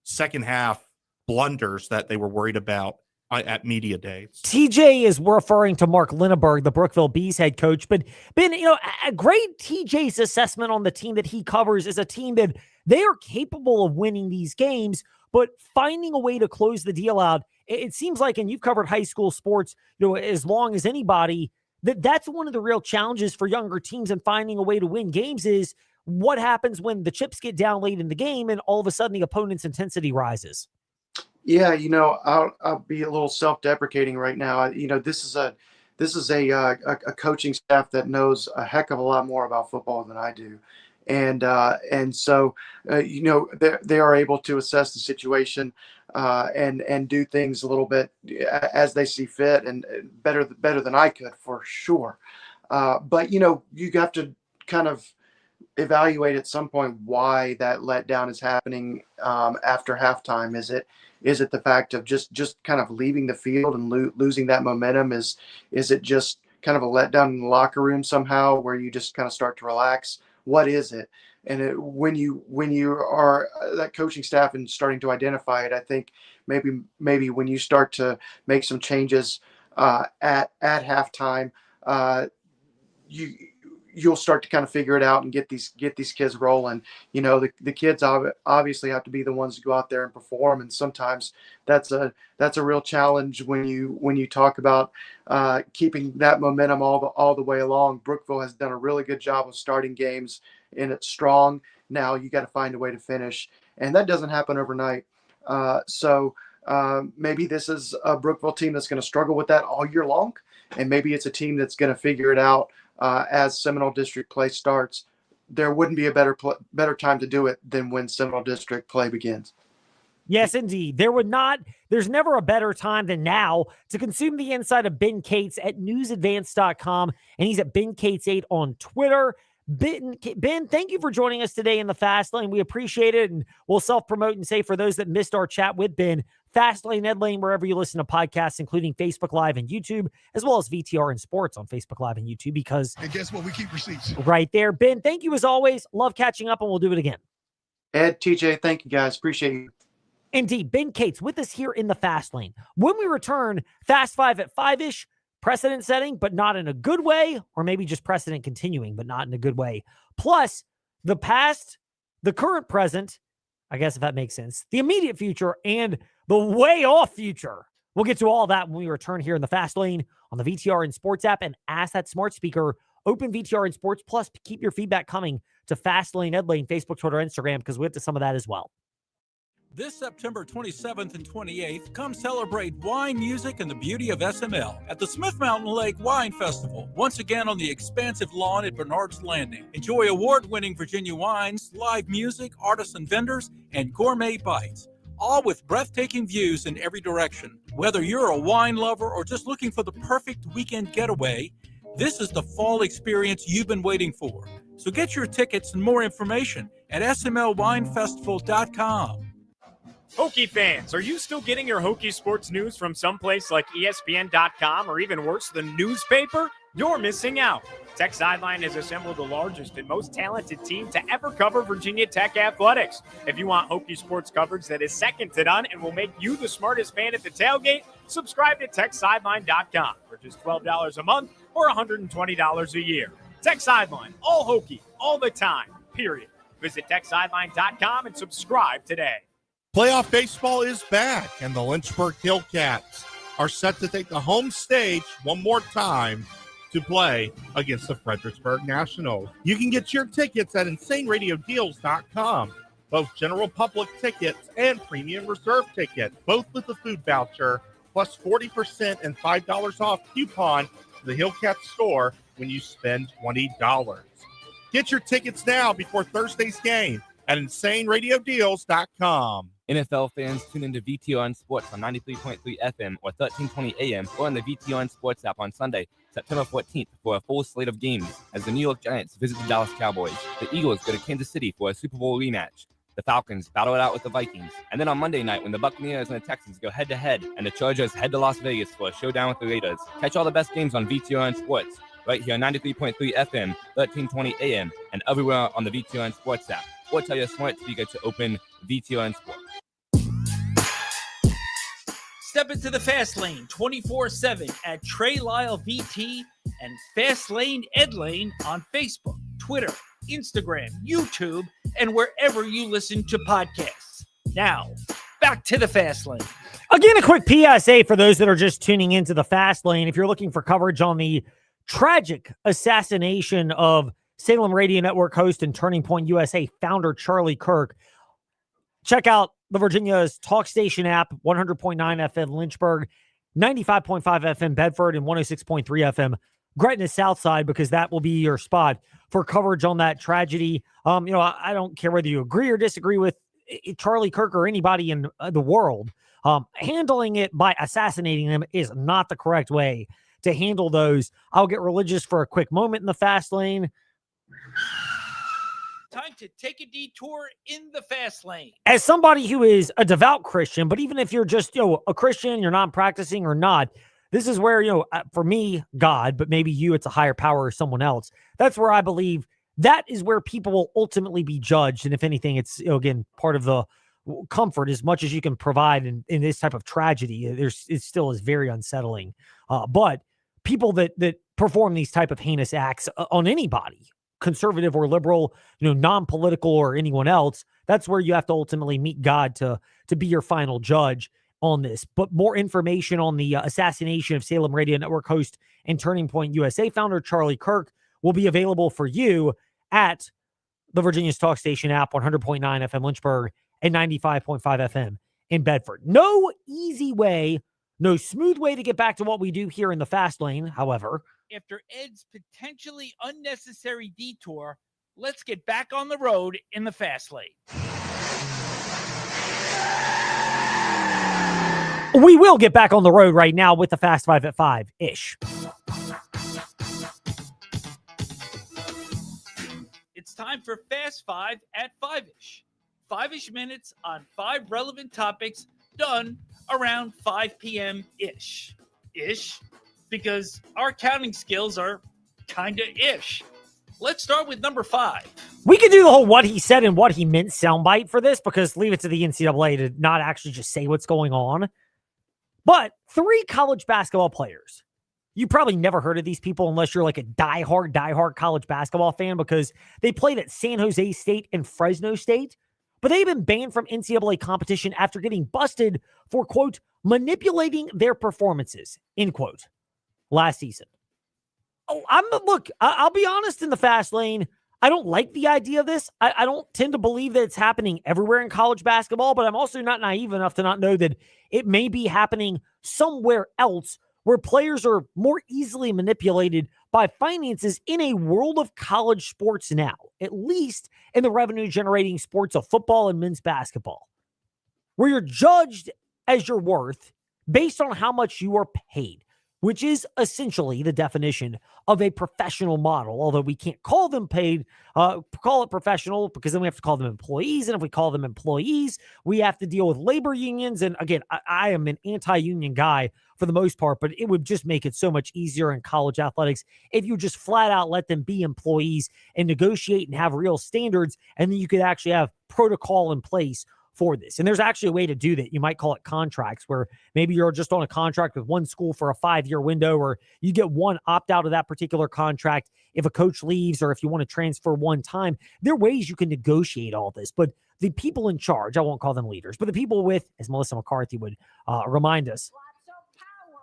second half blunders that they were worried about at media days. TJ is referring to Mark Linneberg, the Brookville Bees head coach. But Ben, a great TJ's assessment on the team that he covers is a team that they are capable of winning these games, but finding a way to close the deal out. It seems like, and you've covered high school sports, as long as anybody, that's one of the real challenges for younger teams and finding a way to win games is what happens when the chips get down late in the game and all of a sudden the opponent's intensity rises. Yeah, I'll be a little self-deprecating right now. This is a coaching staff that knows a heck of a lot more about football than I do, and so they are able to assess the situation and do things a little bit as they see fit and better than I could for sure. But you have to kind of evaluate at some point why that letdown is happening after halftime. Is it the fact of just kind of leaving the field and losing that momentum? Is it just kind of a letdown in the locker room somehow where you just kind of start to relax? What is it? And when you are that coaching staff and starting to identify it, I think maybe when you start to make some changes at halftime, you'll start to kind of figure it out and get these kids rolling. The kids obviously have to be the ones to go out there and perform, and sometimes that's a real challenge when you talk about keeping that momentum all the way along. Brookville has done a really good job of starting games in it strong. Now you got to find a way to finish, and that doesn't happen overnight. So maybe this is a Brookville team that's going to struggle with that all year long, and maybe it's a team that's going to figure it out as Seminole District play starts. There wouldn't be a better time to do it than when Seminole District play begins. Yes, indeed. There's never a better time than now to consume the insight of Ben Cates at newsadvance.com, and he's at Ben Cates8 on Twitter. Ben, thank you for joining us today in the Fast Lane. We appreciate it, and we'll self-promote and say for those that missed our chat with Ben, Fast Lane, Ed Lane, wherever you listen to podcasts, including Facebook Live and YouTube, as well as VTR and Sports on Facebook Live and YouTube, because... And guess what? We keep receipts. Right there. Ben, thank you as always. Love catching up, and we'll do it again. Ed, TJ, thank you, guys. Appreciate you. Indeed. Ben Cates with us here in the Fast Lane. When we return, Fast Five at 5-ish, precedent setting, but not in a good way, or maybe just precedent continuing, but not in a good way. Plus, the past, the current present, I guess if that makes sense, the immediate future, and the way off future. We'll get to all that when we return here in the Fast Lane on the VTR and Sports app, and ask that smart speaker, open VTR and Sports, plus keep your feedback coming to Fast Lane, Ed Lane, Facebook, Twitter, Instagram, because we'll get to some of that as well. This September 27th and 28th, come celebrate wine, music, and the beauty of SML at the Smith Mountain Lake Wine Festival, once again on the expansive lawn at Bernard's Landing. Enjoy award-winning Virginia wines, live music, artisan vendors, and gourmet bites, all with breathtaking views in every direction. Whether you're a wine lover or just looking for the perfect weekend getaway, this is the fall experience you've been waiting for. So get your tickets and more information at smlwinefestival.com. Hokie fans, are you still getting your Hokie sports news from someplace like ESPN.com or even worse, the newspaper? You're missing out. Tech Sideline has assembled the largest and most talented team to ever cover Virginia Tech athletics. If you want Hokie sports coverage that is second to none and will make you the smartest fan at the tailgate, subscribe to TechSideline.com for just $12 a month or $120 a year. Tech Sideline, all Hokie, all the time, period. Visit TechSideline.com and subscribe today. Playoff baseball is back, and the Lynchburg Hillcats are set to take the home stage one more time to play against the Fredericksburg Nationals. You can get your tickets at InsaneRadioDeals.com, both general public tickets and premium reserve tickets, both with a food voucher, plus 40% and $5 off coupon to the Hillcats store when you spend $20. Get your tickets now before Thursday's game at InsaneRadioDeals.com. NFL fans, tune into VTON Sports on 93.3 FM or 1320 AM or on the VTON Sports app on Sunday, September 14th for a full slate of games as the New York Giants visit the Dallas Cowboys. The Eagles go to Kansas City for a Super Bowl rematch. The Falcons battle it out with the Vikings. And then on Monday night, when the Buccaneers and the Texans go head-to-head and the Chargers head to Las Vegas for a showdown with the Raiders. Catch all the best games on VTON Sports right here on 93.3 FM, 1320 AM, and everywhere on the VTON Sports app. Or tell your smart speaker to open VTON Sports. Step into the Fast Lane 24/7 at Trey Lyle VT and Fast Lane Ed Lane on Facebook, Twitter, Instagram, YouTube, and wherever you listen to podcasts. Now, back to the Fast Lane. Again, a quick PSA for those that are just tuning into the Fast Lane. If you're looking for coverage on the tragic assassination of Salem Radio Network host and Turning Point USA founder Charlie Kirk, check out the Virginia's Talk Station app, 100.9 FM Lynchburg, 95.5 FM Bedford, and 106.3 FM Gretna Southside, because that will be your spot for coverage on that tragedy. I don't care whether you agree or disagree with Charlie Kirk or anybody in the world. Handling it by assassinating them is not the correct way to handle those. I'll get religious for a quick moment in the Fast Lane. Time to take a detour in the Fast Lane. As somebody who is a devout Christian, but even if you're just, a Christian, you're not practicing or not, this is where, for me, God, but maybe you, it's a higher power or someone else. That's where I believe that is where people will ultimately be judged. And if anything, it's, again, part of the comfort as much as you can provide in this type of tragedy. It still is very unsettling. But people that perform these type of heinous acts on anybody, conservative or liberal, non-political or anyone else, that's where you have to ultimately meet God to be your final judge on this. But more information on the assassination of Salem Radio Network host and Turning Point USA founder Charlie Kirk will be available for you at the Virginia's Talk Station app, 100.9 FM Lynchburg and 95.5 FM in Bedford. No easy way, no smooth way to get back to what we do here in the Fast Lane, however. After Ed's potentially unnecessary detour, let's get back on the road in the Fast Lane. We will get back on the road right now with the Fast Five at 5-ish. It's time for Fast Five at 5-ish. 5-ish minutes on 5 relevant topics done around 5 p.m.-ish. Ish? Because our counting skills are kind of ish. Let's start with number 5. We could do the whole what he said and what he meant soundbite for this, because leave it to the NCAA to not actually just say what's going on. But 3 college basketball players. You probably never heard of these people unless you're like a diehard college basketball fan, because they played at San Jose State and Fresno State, but they've been banned from NCAA competition after getting busted for, quote, manipulating their performances, end quote, last season. I'll be honest in the Fast Lane. I don't like the idea of this. I don't tend to believe that it's happening everywhere in college basketball, but I'm also not naive enough to not know that it may be happening somewhere else where players are more easily manipulated by finances in a world of college sports now, at least in the revenue-generating sports of football and men's basketball, where you're judged as your worth based on how much you are paid. which is essentially the definition of a professional model, although we can't call them paid, call it professional, because then we have to call them employees. And if we call them employees, we have to deal with labor unions. And again, I am an anti-union guy for the most part, but it would just make it so much easier in college athletics if you just flat out let them be employees and negotiate and have real standards. And then you could actually have protocol in place for this. And there's actually a way to do that. You might call it contracts, where maybe you're just on a contract with one school for a 5-year window, or you get one opt out of that particular contract if a coach leaves, or if you want to transfer one time. There are ways you can negotiate all this, but the people in charge, I won't call them leaders, but the people with, as Melissa McCarthy would remind us,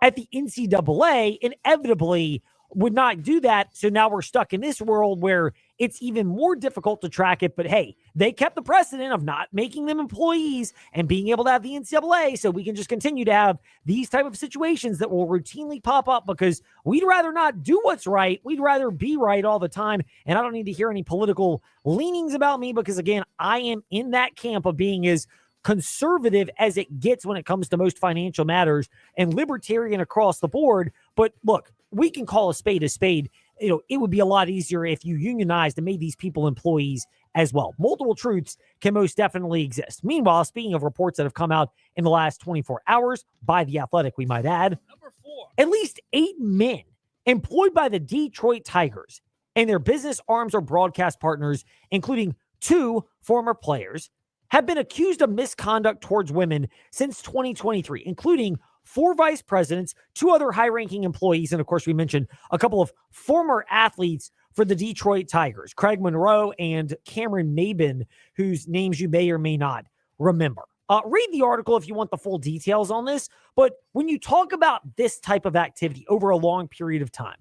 at the NCAA inevitably would not do that. So now we're stuck in this world where it's even more difficult to track it. But hey, they kept the precedent of not making them employees and being able to have the NCAA, so we can just continue to have these type of situations that will routinely pop up, because we'd rather not do what's right. We'd rather be right all the time. And I don't need to hear any political leanings about me, because again, I am in that camp of being as conservative as it gets when it comes to most financial matters, and libertarian across the board. But look, we can call a spade a spade. You know, it would be a lot easier if you unionized and made these people employees as well. Multiple truths can most definitely exist. Meanwhile, speaking of reports that have come out in the last 24 hours by The Athletic, we might add, Number 4. at least 8 men employed by the Detroit Tigers and their business arms or broadcast partners, including 2 former players, have been accused of misconduct towards women since 2023, including 4 vice presidents, 2 other high-ranking employees, and of course we mentioned a couple of former athletes for the Detroit Tigers, Craig Monroe and Cameron Mabin, whose names you may or may not remember. Read the article if you want the full details on this, but when you talk about this type of activity over a long period of time,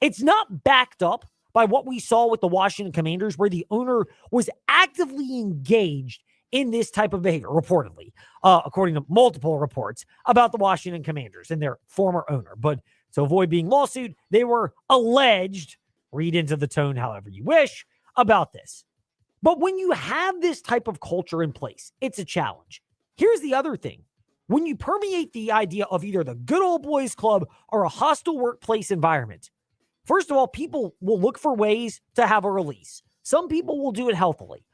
it's not backed up by what we saw with the Washington Commanders, where the owner was actively engaged in this type of behavior, reportedly, according to multiple reports about the Washington Commanders and their former owner. But to avoid being lawsuit, they were alleged, read into the tone however you wish, about this. But when you have this type of culture in place, it's a challenge. Here's the other thing. When you permeate the idea of either the good old boys club or a hostile workplace environment, first of all, people will look for ways to have a release. Some people will do it healthily,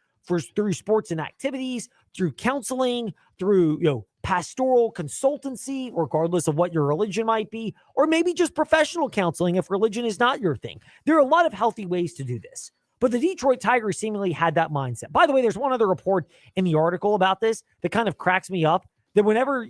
through sports and activities, through counseling, through pastoral consultancy, regardless of what your religion might be, or maybe just professional counseling if religion is not your thing. There are a lot of healthy ways to do this. But the Detroit Tigers seemingly had that mindset. By the way, there's one other report in the article about this that kind of cracks me up, that whenever,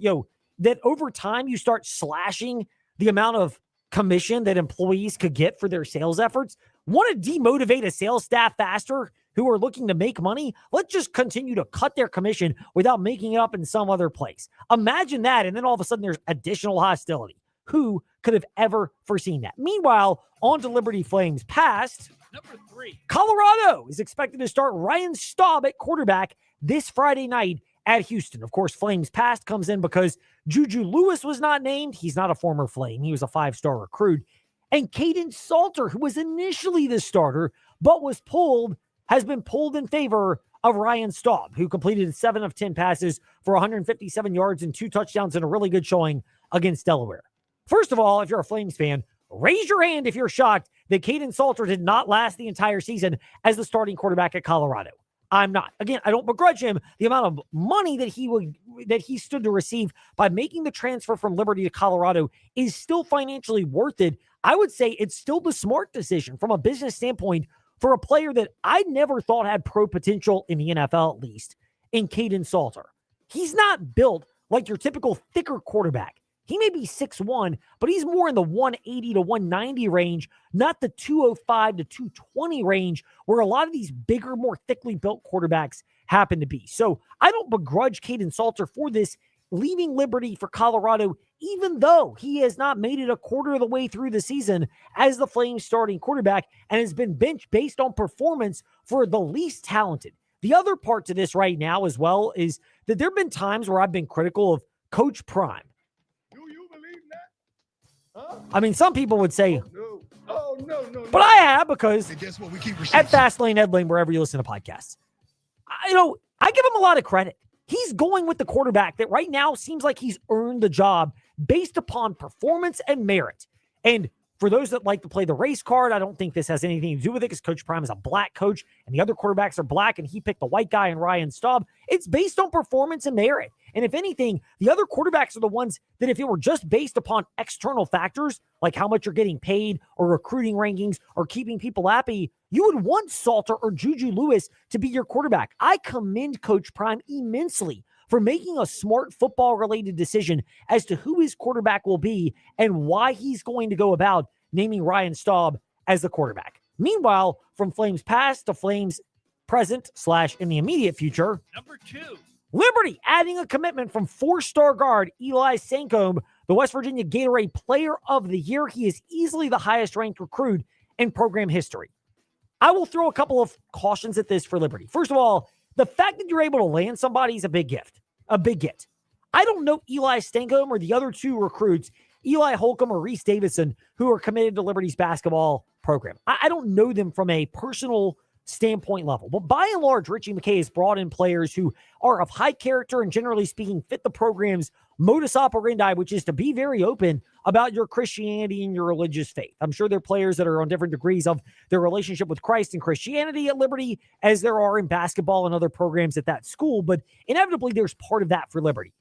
that over time you start slashing the amount of commission that employees could get for their sales efforts. Want to demotivate a sales staff faster who are looking to make money? Let's just continue to cut their commission without making it up in some other place. Imagine that, and then all of a sudden there's additional hostility. Who could have ever foreseen that? Meanwhile, on to Liberty Flames past. Number 3. Colorado is expected to start Ryan Staub at quarterback this Friday night at Houston. Of course, Flames past comes in because Juju Lewis was not named. He's not a former Flame. He was a 5-star recruit. And Caden Salter, who was initially the starter, but has been pulled in favor of Ryan Staub, who completed 7 of 10 passes for 157 yards and 2 touchdowns and a really good showing against Delaware. First of all, if you're a Flames fan, raise your hand if you're shocked that Caden Salter did not last the entire season as the starting quarterback at Colorado. I'm not. Again, I don't begrudge him the amount of money that he stood to receive by making the transfer from Liberty to Colorado is still financially worth it. I would say it's still the smart decision from a business standpoint for a player that I never thought had pro potential in the NFL, at least, in Caden Salter. He's not built like your typical thicker quarterback. He may be 6'1", but he's more in the 180 to 190 range, not the 205 to 220 range where a lot of these bigger, more thickly built quarterbacks happen to be. So I don't begrudge Caden Salter for this, leaving Liberty for Colorado, even though he has not made it a quarter of the way through the season as the Flames starting quarterback and has been benched based on performance for the least talented. The other part to this right now as well is that there have been times where I've been critical of Coach Prime. I mean, some people would say, no. But I have, because at Fastlane, Ed Lane, wherever you listen to podcasts, I give him a lot of credit. He's going with the quarterback that right now seems like he's earned the job based upon performance and merit. And for those that like to play the race card, I don't think this has anything to do with it because Coach Prime is a black coach and the other quarterbacks are black and he picked the white guy and Ryan Staub. It's based on performance and merit. And if anything, the other quarterbacks are the ones that if it were just based upon external factors, like how much you're getting paid or recruiting rankings or keeping people happy, you would want Salter or Juju Lewis to be your quarterback. I commend Coach Prime immensely for making a smart football-related decision as to who his quarterback will be and why he's going to go about naming Ryan Staub as the quarterback. Meanwhile, from Flames past to Flames present / in the immediate future, Number 2. Liberty adding a commitment from 4-star guard Eli Sancombe, the West Virginia Gatorade Player of the Year. He is easily the highest-ranked recruit in program history. I will throw a couple of cautions at this for Liberty. First of all, the fact that you're able to land somebody is a big gift, a big get. I don't know Eli Stancombe or the other 2 recruits, Eli Holcomb or Reese Davidson, who are committed to Liberty's basketball program. I don't know them from a personal standpoint level. But by and large, Richie McKay has brought in players who are of high character and generally speaking fit the program's modus operandi, which is to be very open about your Christianity and your religious faith. I'm sure there are players that are on different degrees of their relationship with Christ and Christianity at Liberty, as there are in basketball and other programs at that school. But inevitably, there's part of that for Liberty.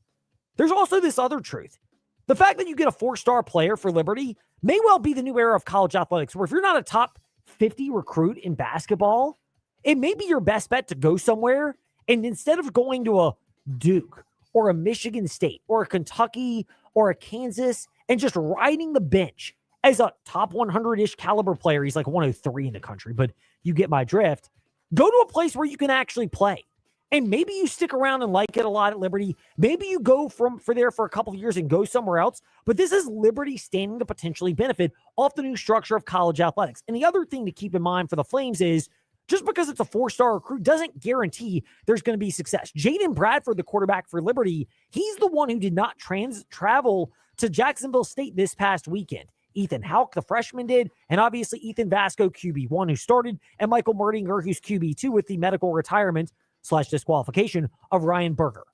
There's also this other truth. The fact that you get a 4-star player for Liberty may well be the new era of college athletics, where if you're not a top 50 recruit in basketball, it may be your best bet to go somewhere and instead of going to a Duke or a Michigan State or a Kentucky or a Kansas and just riding the bench as a top 100-ish caliber player, he's like 103 in the country, but you get my drift, go to a place where you can actually play. And maybe you stick around and like it a lot at Liberty. Maybe you go for there for a couple of years and go somewhere else. But this is Liberty standing to potentially benefit off the new structure of college athletics. And the other thing to keep in mind for the Flames is just because it's a 4-star recruit doesn't guarantee there's going to be success. Jaden Bradford, the quarterback for Liberty, he's the one who did not travel to Jacksonville State this past weekend. Ethan Houck, the freshman, did, and obviously Ethan Vasco, QB1, who started, and Michael Merdinger, who's QB2 with the medical retirement / disqualification of Ryan Berger.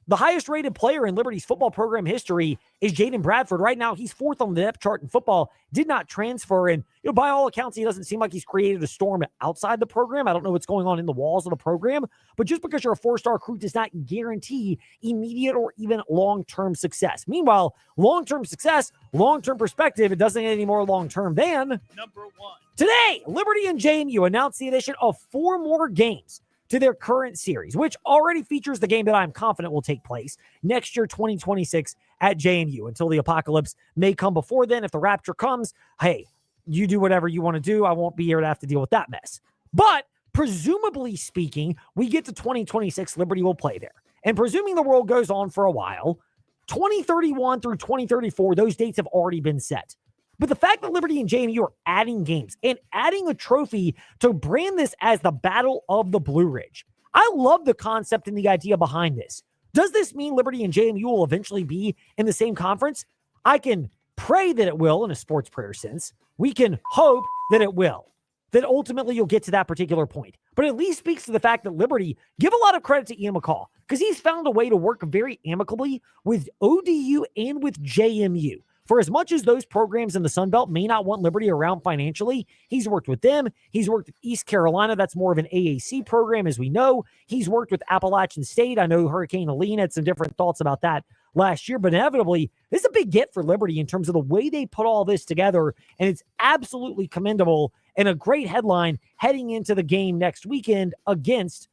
The highest rated player in Liberty's football program history is Jaden Bradford. Right now, he's 4th on the depth chart in football, did not transfer. And by all accounts, he doesn't seem like he's created a storm outside the program. I don't know what's going on in the walls of the program. But just because you're a 4-star recruit does not guarantee immediate or even long-term success. Meanwhile, long-term success, long-term perspective, it doesn't get any more long-term than Number 1. Today, Liberty and JMU announced the addition of 4 more games to their current series, which already features the game that I'm confident will take place next year, 2026 at JMU. Until the apocalypse may come before then. If the rapture comes, hey, you do whatever you want to do. I won't be here to have to deal with that mess. But presumably speaking, we get to 2026, Liberty will play there. And presuming the world goes on for a while, 2031 through 2034, those dates have already been set. But the fact that Liberty and JMU are adding games and adding a trophy to brand this as the Battle of the Blue Ridge, I love the concept and the idea behind this. Does this mean Liberty and JMU will eventually be in the same conference? I can pray that it will in a sports prayer sense. We can hope that it will, that ultimately you'll get to that particular point. But it at least speaks to the fact that Liberty, give a lot of credit to Ian McCall, because he's found a way to work very amicably with ODU and with JMU. For as much as those programs in the Sun Belt may not want Liberty around financially, he's worked with them. He's worked with East Carolina. That's more of an AAC program, as we know. He's worked with Appalachian State. I know Hurricane Helene had some different thoughts about that last year, but inevitably, this is a big get for Liberty in terms of the way they put all this together, and it's absolutely commendable and a great headline heading into the game next weekend against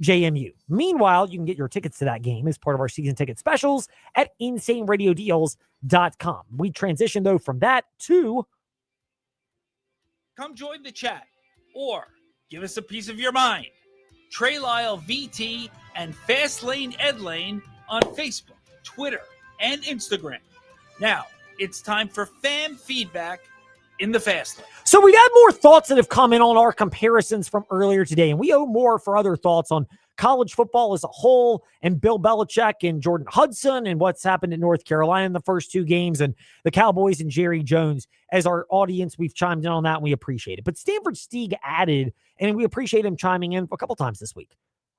JMU. Meanwhile, you can get your tickets to that game as part of our season ticket specials at InsaneRadioDeals.com. We transition, though, from that to come join the chat or give us a piece of your mind. Trey Lyle VT and Fastlane Ed Lane on Facebook, Twitter, and Instagram. Now, it's time for fan feedback in the Fastlane. So we got more thoughts that have come in on our comparisons from earlier today, and we owe more for other thoughts on college football as a whole and Bill Belichick and Jordan Hudson and what's happened in North Carolina in the first 2 games and the Cowboys and Jerry Jones. As our audience, we've chimed in on that and we appreciate it. But Stanford Stieg added, and we appreciate him chiming in a couple times this week,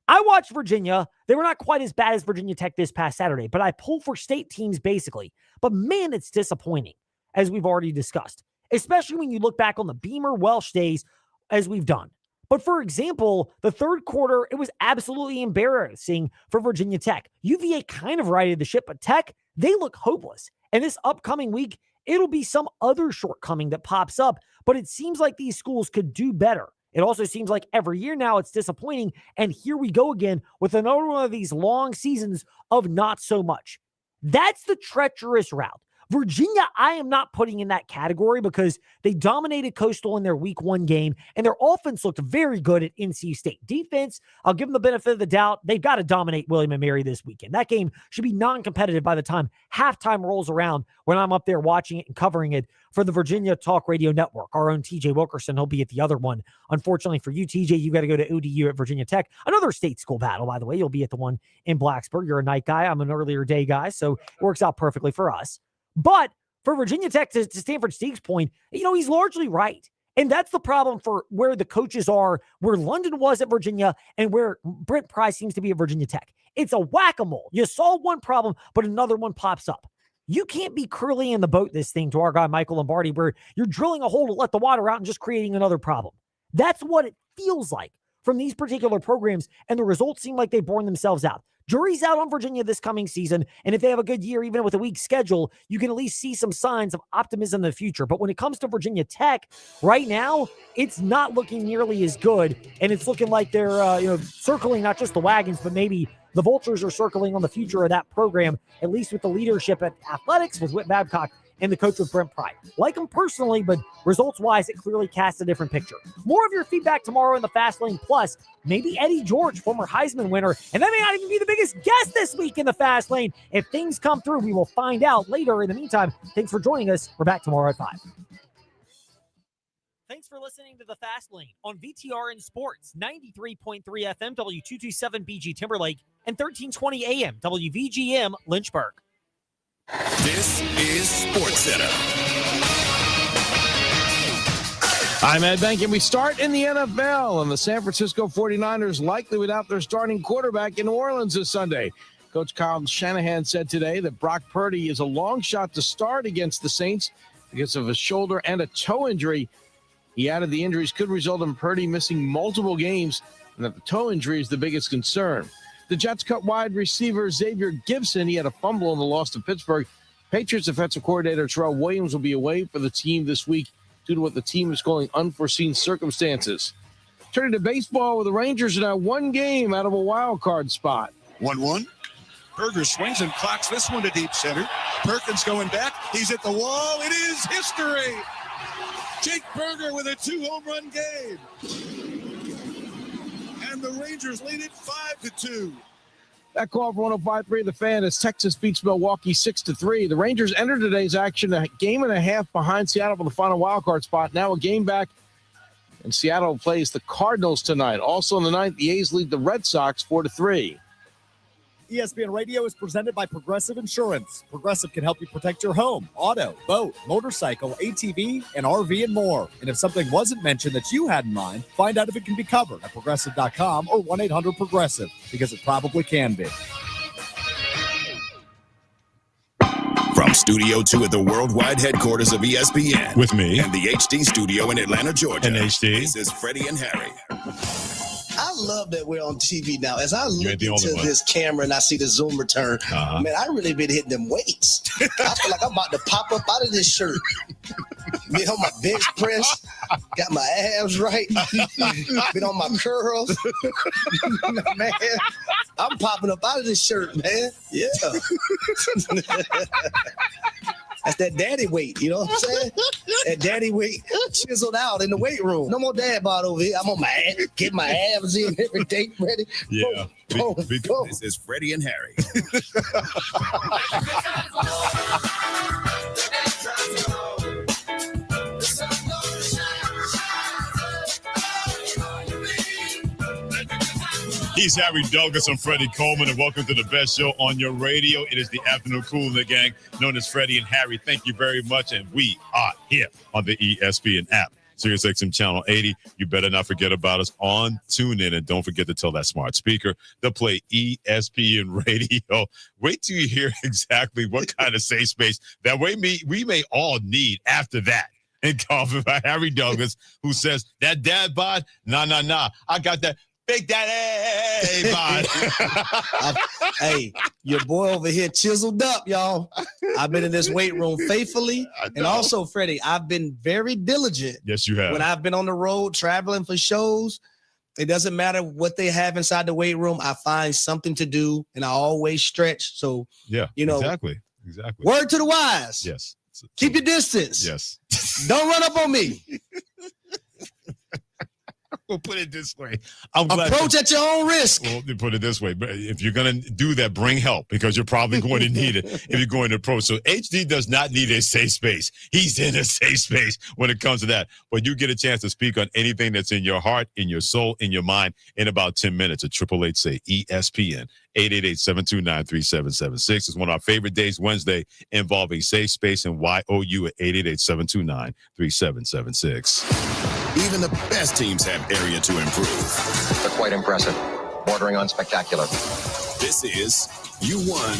I watched Virginia. They were not quite as bad as Virginia Tech this past Saturday, but I pulled for state teams basically. But man, it's disappointing, as we've already discussed, especially when you look back on the Beamer Welsh days as we've done. But for example, the third quarter, it was absolutely embarrassing for Virginia Tech. UVA kind of righted the ship, but Tech, they look hopeless. And this upcoming week, it'll be some other shortcoming that pops up, but it seems like these schools could do better. It also seems like every year now it's disappointing, and here we go again with another one of these long seasons of not so much. That's the treacherous route. Virginia, I am not putting in that category because they dominated Coastal in their week 1 game, and their offense looked very good at NC State. Defense, I'll give them the benefit of the doubt. They've got to dominate William & Mary this weekend. That game should be non-competitive by the time halftime rolls around when I'm up there watching it and covering it for the Virginia Talk Radio Network. Our own TJ Wilkerson, he'll be at the other one. Unfortunately for you, TJ, you got to go to ODU at Virginia Tech. Another state school battle, by the way. You'll be at the one in Blacksburg. You're a night guy. I'm an earlier day guy, so it works out perfectly for us. But for Virginia Tech, to Stanford Steve's point, he's largely right. And that's the problem for where the coaches are, where London was at Virginia and where Brent Pry seems to be at Virginia Tech. It's a whack-a-mole. You solve one problem, but another one pops up. You can't be curly in the boat this thing, to our guy Michael Lombardi, where you're drilling a hole to let the water out and just creating another problem. That's what it feels like from these particular programs, and the results seem like they've borne themselves out. Jury's out on Virginia this coming season, and if they have a good year, even with a weak schedule, you can at least see some signs of optimism in the future. But when it comes to Virginia Tech, right now, it's not looking nearly as good, and it's looking like they're circling not just the wagons, but maybe the vultures are circling on the future of that program, at least with the leadership at athletics with Whit Babcock and the coach with Brent Pry. Like him personally, but results-wise, it clearly casts a different picture. More of your feedback tomorrow in the Fast Lane. Plus, maybe Eddie George, former Heisman winner, and that may not even be the biggest guest this week in the Fast Lane. If things come through, we will find out later. In the meantime, thanks for joining us. We're back tomorrow at 5. Thanks for listening to the Fast Lane on VTR and Sports, 93.3 FM, W227 BG Timberlake, and 1320 AM, WVGM Lynchburg. This is Sports Center. I'm Ed Bank, and we start in the NFL, and the San Francisco 49ers likely without their starting quarterback in New Orleans this Sunday. Coach Kyle Shanahan said today that Brock Purdy is a long shot to start against the Saints because of a shoulder and a toe injury. He added the injuries could result in Purdy missing multiple games, and that the toe injury is the biggest concern. The Jets cut wide receiver Xavier Gibson. He had a fumble in the loss to Pittsburgh. Patriots defensive coordinator Terrell Williams will be away for the team this week due to what the team is calling unforeseen circumstances. Turning to baseball, where the Rangers are now one game out of a wild card spot. 1-1. Berger swings and clocks this one to deep center. Perkins going back. He's at the wall. It is history. Jake Berger with a 2-home run game. And the Rangers lead it 5-2. That call for 105.3 The Fan as Texas beats Milwaukee 6-3. The Rangers entered today's action a game and a half behind Seattle for the final wildcard spot. Now a game back, and Seattle plays the Cardinals tonight. Also in the ninth, the A's lead the Red Sox 4-3. ESPN Radio is presented by Progressive Insurance. Progressive can help you protect your home, auto, boat, motorcycle, ATV, and RV, and more. And if something wasn't mentioned that you had in mind, find out if it can be covered at Progressive.com or 1-800-PROGRESSIVE, because it probably can be. From Studio 2 at the worldwide headquarters of ESPN. With me. And the HD studio in Atlanta, Georgia. And HD. This is Freddie and Harry. I love that we're on TV now. As I look into this camera and I see the Zoom return, man, I really been hitting them weights. I feel like I'm about to pop up out of this shirt. Been on my bench press, got my abs right, been on my curls. Man, I'm popping up out of this shirt, man. Yeah. That's that daddy weight, you know what I'm saying? That daddy weight chiseled out in the weight room. No more dad bod over here. I'm on my ass, get my abs in every day ready. Yeah. Boom, boom. This is Freddie and Harry. He's Harry Douglas. I'm Freddie Coleman, and welcome to the best show on your radio. It is the Afternoon Cool in the Gang, known as Freddie and Harry. Thank you very much, and we are here on the ESPN app. Sirius XM Channel 80. You better not forget about us on TuneIn, and don't forget to tell that smart speaker to play ESPN Radio. Wait till you hear exactly what kind of safe space that we may all need after that. And covered by Harry Douglas, who says, that dad bod? Nah. I got that big daddy bod. Hey, your boy over here chiseled up, y'all. I've been in this weight room faithfully. And also, Freddie, I've been very diligent. Yes, you have. When I've been on the road traveling for shows, it doesn't matter what they have inside the weight room. I find something to do, and I always stretch. So, exactly. Word to the wise. Yes. Keep your distance. Yes. Don't run up on me. We'll put it this way. Approach at your own risk. Well, put it this way. But if you're going to do that, bring help, because you're probably going to need it if you're going to approach. So HD does not need a safe space. He's in a safe space when it comes to that. But you get a chance to speak on anything that's in your heart, in your soul, in your mind in about 10 minutes at 888-SAY-ESPN. 888-729-3776 is one of our favorite days, Wednesday, involving safe space and YOU at 888-729-3776. Even the best teams have area to improve. They're quite impressive, bordering on spectacular. This is You Won,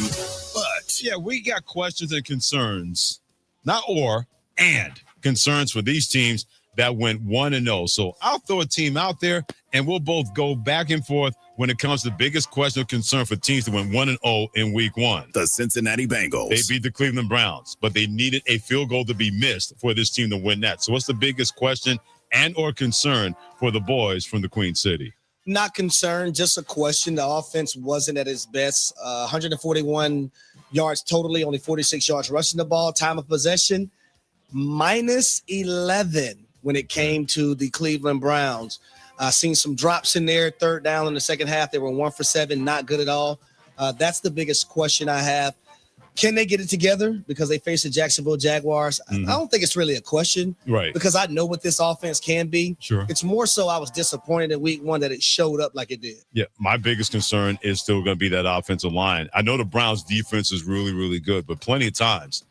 But. Yeah, we got questions and concerns, and concerns for these teams that went 1-0. So I'll throw a team out there, and we'll both go back and forth when it comes to the biggest question of concern for teams that went 1-0 in week 1. The Cincinnati Bengals. They beat the Cleveland Browns, but they needed a field goal to be missed for this team to win that. So what's the biggest question and or concern for the boys from the Queen City? Not concerned, just a question. The offense wasn't at its best. 141 yards totally, only 46 yards rushing the ball. Time of possession, minus 11 when it came to the Cleveland Browns. Seen some drops in there. Third down in the second half, they were 1 for 7, not good at all. That's the biggest question I have. Can they get it together because they face the Jacksonville Jaguars? Mm-hmm. I don't think it's really a question, right? Because I know what this offense can be. Sure. It's more so I was disappointed in week 1 that it showed up like it did. Yeah, my biggest concern is still going to be that offensive line. I know the Browns' defense is really, really good, but plenty of times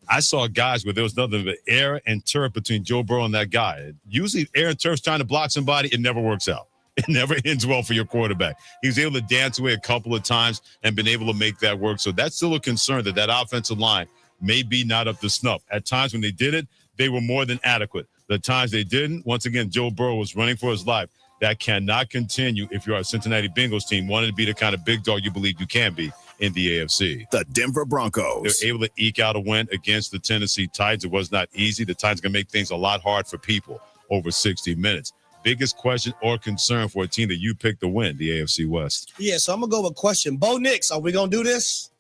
I saw guys where there was nothing but air and turf between Joe Burrow and that guy. Usually air and turf's trying to block somebody, it never works out. It never ends well for your quarterback. He was able to dance away a couple of times and been able to make that work. So that's still a concern that offensive line may be not up to snuff. At times when they did it, they were more than adequate. The times they didn't, once again, Joe Burrow was running for his life. That cannot continue if you're a Cincinnati Bengals team wanting to be the kind of big dog you believe you can be in the AFC. The Denver Broncos. They're able to eke out a win against the Tennessee Titans. It was not easy. The Titans going to make things a lot hard for people over 60 minutes. Biggest question or concern for a team that you picked to win the AFC West? Yeah, so I'm going to go with a question. Bo Nix, are we going to do this?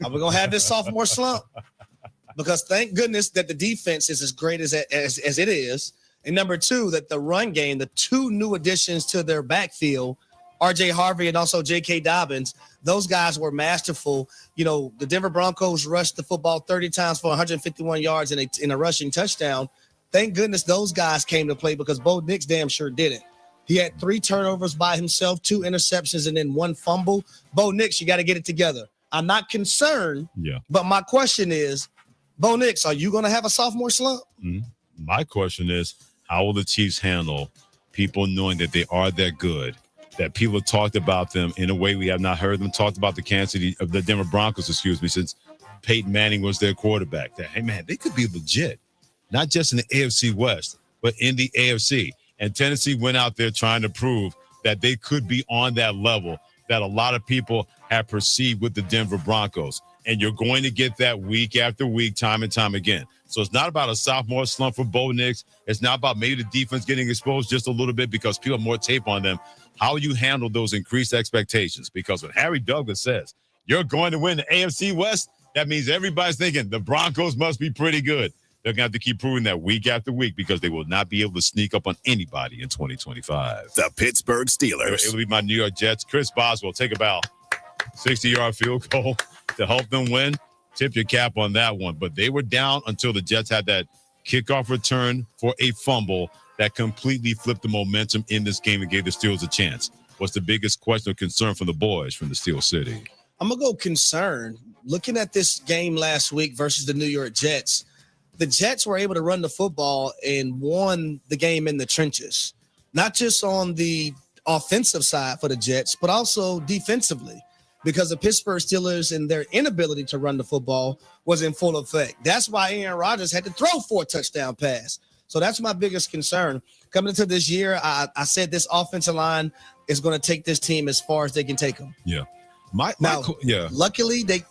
Are we going to have this sophomore slump? Because thank goodness that the defense is as great as it is. And number 2, that the run game, the 2 new additions to their backfield, R.J. Harvey and also J.K. Dobbins, those guys were masterful. You know, the Denver Broncos rushed the football 30 times for 151 yards in a rushing touchdown. Thank goodness those guys came to play because Bo Nix damn sure didn't. He had 3 turnovers by himself, 2 interceptions, and then 1 fumble. Bo Nix, you got to get it together. I'm not concerned, but my question is, Bo Nix, are you going to have a sophomore slump? Mm-hmm. My question is, how will the Chiefs handle people knowing that they are that good, that people talked about them in a way we have not heard them talked about the Denver Broncos, since Peyton Manning was their quarterback. That, hey, man, they could be legit. Not just in the AFC West, but in the AFC. And Tennessee went out there trying to prove that they could be on that level that a lot of people have perceived with the Denver Broncos. And you're going to get that week after week, time and time again. So it's not about a sophomore slump for Bo Nix. It's not about maybe the defense getting exposed just a little bit because people have more tape on them. How you handle those increased expectations. Because when Harry Douglas says you're going to win the AFC West, that means everybody's thinking the Broncos must be pretty good. They're going to have to keep proving that week after week because they will not be able to sneak up on anybody in 2025. The Pittsburgh Steelers. It'll be my New York Jets. Chris Boswell, take about 60-yard field goal to help them win. Tip your cap on that one. But they were down until the Jets had that kickoff return for a fumble that completely flipped the momentum in this game and gave the Steelers a chance. What's the biggest question or concern from the boys from the Steel City? I'm going to go concern. Looking at this game last week versus the New York Jets, the Jets were able to run the football and won the game in the trenches, not just on the offensive side for the Jets, but also defensively, because the Pittsburgh Steelers and their inability to run the football was in full effect. That's why Aaron Rodgers had to throw 4 touchdown passes. So that's my biggest concern. Coming into this year, I said this offensive line is going to take this team as far as they can take them. Yeah. Luckily, they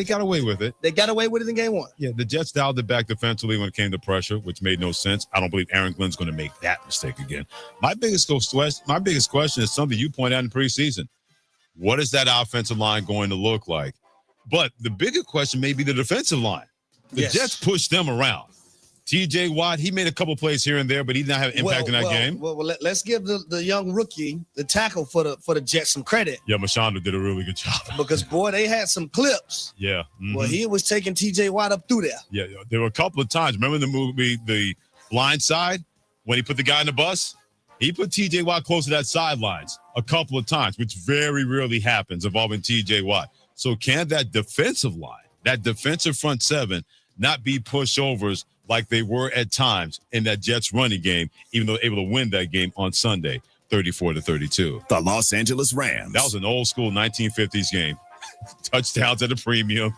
got away with it. They got away with it in game 1. Yeah, the Jets dialed it back defensively when it came to pressure, which made no sense. I don't believe Aaron Glenn's going to make that mistake again. My biggest question is something you point out in preseason. What is that offensive line going to look like? But the bigger question may be the defensive line. The Jets pushed them around. TJ Watt, he made a couple plays here and there, but he did not have an impact in that game. Well, let's give the young rookie, the tackle for the Jets, some credit. Yeah, Mashonda did a really good job. Because, boy, they had some clips. Yeah. Mm-hmm. Well, he was taking TJ Watt up through there. Yeah, there were a couple of times. Remember the movie, The Blind Side, when he put the guy in the bus? He put TJ Watt close to that sidelines a couple of times, which very rarely happens involving TJ Watt. So can that defensive line, that defensive front seven, not be pushovers like they were at times in that Jets running game, even though able to win that game on Sunday, 34-32. The Los Angeles Rams. That was an old school 1950s game. Touchdowns at a premium.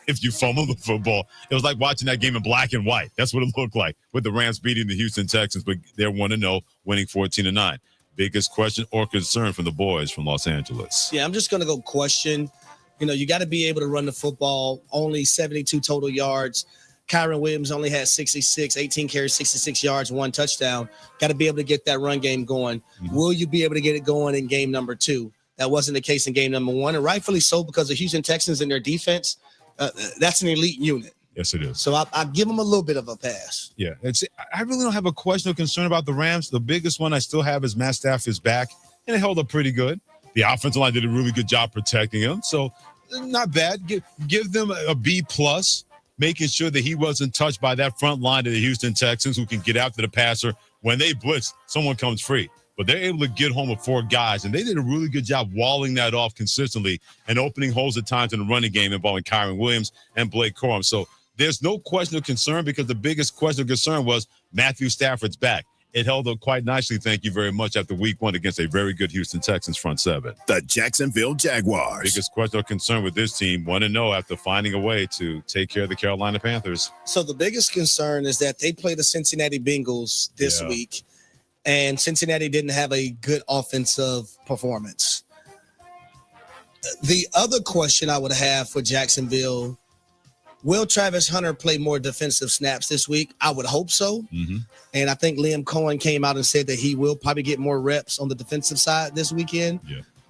If you fumble the football, it was like watching that game in black and white. That's what it looked like with the Rams beating the Houston Texans, but they're 1-0, winning 14-9. Biggest question or concern from the boys from Los Angeles? Yeah, I'm just going to go question. You got to be able to run the football, only 72 total yards. Kyron Williams only had 18 carries, 66 yards, 1 touchdown. Got to be able to get that run game going. Mm-hmm. Will you be able to get it going in game number 2? That wasn't the case in game number 1, and rightfully so, because the Houston Texans and their defense, that's an elite unit. Yes, it is. So I give them a little bit of a pass. Yeah, I really don't have a question or concern about the Rams. The biggest one I still have is Matt Stafford is back, and it held up pretty good. The offensive line did a really good job protecting him, so not bad. Give them a B+, making sure that he wasn't touched by that front line of the Houston Texans who can get after the passer. When they blitz, someone comes free. But they're able to get home with 4 guys, and they did a really good job walling that off consistently and opening holes at times in the running game involving Kyron Williams and Blake Corum. So there's no question of concern, because the biggest question of concern was Matthew Stafford's back. It held up quite nicely, thank you very much, after week 1 against a very good Houston Texans front seven. The Jacksonville Jaguars. Biggest question of concern with this team, 1-0 after finding a way to take care of the Carolina Panthers. So the biggest concern is that they play the Cincinnati Bengals this week, and Cincinnati didn't have a good offensive performance. The other question I would have for Jacksonville, will Travis Hunter play more defensive snaps this week? I would hope so. Mm-hmm. And I think Liam Cohen came out and said that he will probably get more reps on the defensive side this weekend,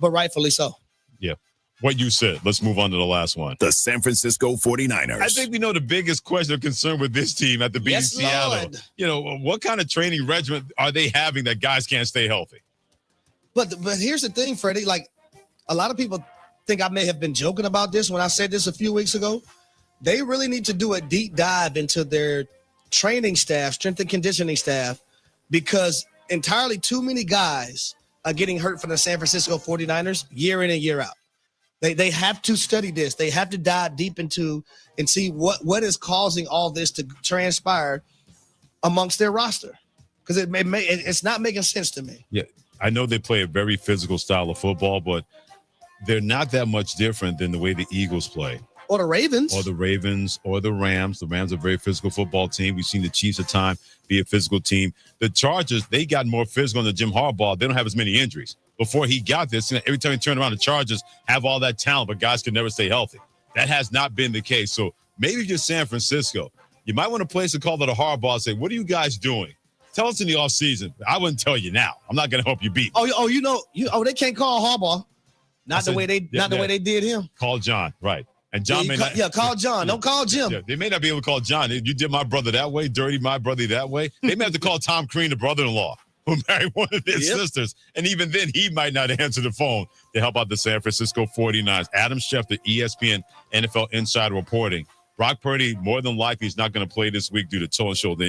but rightfully so. Yeah. What you said. Let's move on to the last one. The San Francisco 49ers. I think we know the biggest question of concern with this team at the beating Seattle. Lord. What kind of training regimen are they having that guys can't stay healthy? But here's the thing, Freddie. Like, a lot of people think I may have been joking about this when I said this a few weeks ago. They really need to do a deep dive into their training staff, strength and conditioning staff, because entirely too many guys are getting hurt from the San Francisco 49ers year in and year out. They have to study this. They have to dive deep into and see what is causing all this to transpire amongst their roster, because it's not making sense to me. Yeah, I know they play a very physical style of football, but they're not that much different than the way the Eagles play. Or the Ravens. Or the Ravens or the Rams. The Rams are a very physical football team. We've seen the Chiefs at times be a physical team. The Chargers, they got more physical than Jim Harbaugh. They don't have as many injuries. Before he got this, every time he turned around, the Chargers have all that talent, but guys can never stay healthy. That has not been the case. So maybe just San Francisco, you might want to place a call to the Harbaugh and say, what are you guys doing? Tell us in the offseason. I wouldn't tell you now. I'm not going to help you beat me. They can't call Harbaugh. Not the way they did him. Call John, right. And John call John. Don't call Jim. Yeah, they may not be able to call John. You did my brother that way, dirty my brother that way. They may have to call Tom Crean, the brother-in-law, who married one of their sisters. And even then, he might not answer the phone to help out the San Francisco 49ers. Adam Schefter, ESPN NFL Insider reporting. Brock Purdy, more than likely, is not going to play this week due to toe and shoulder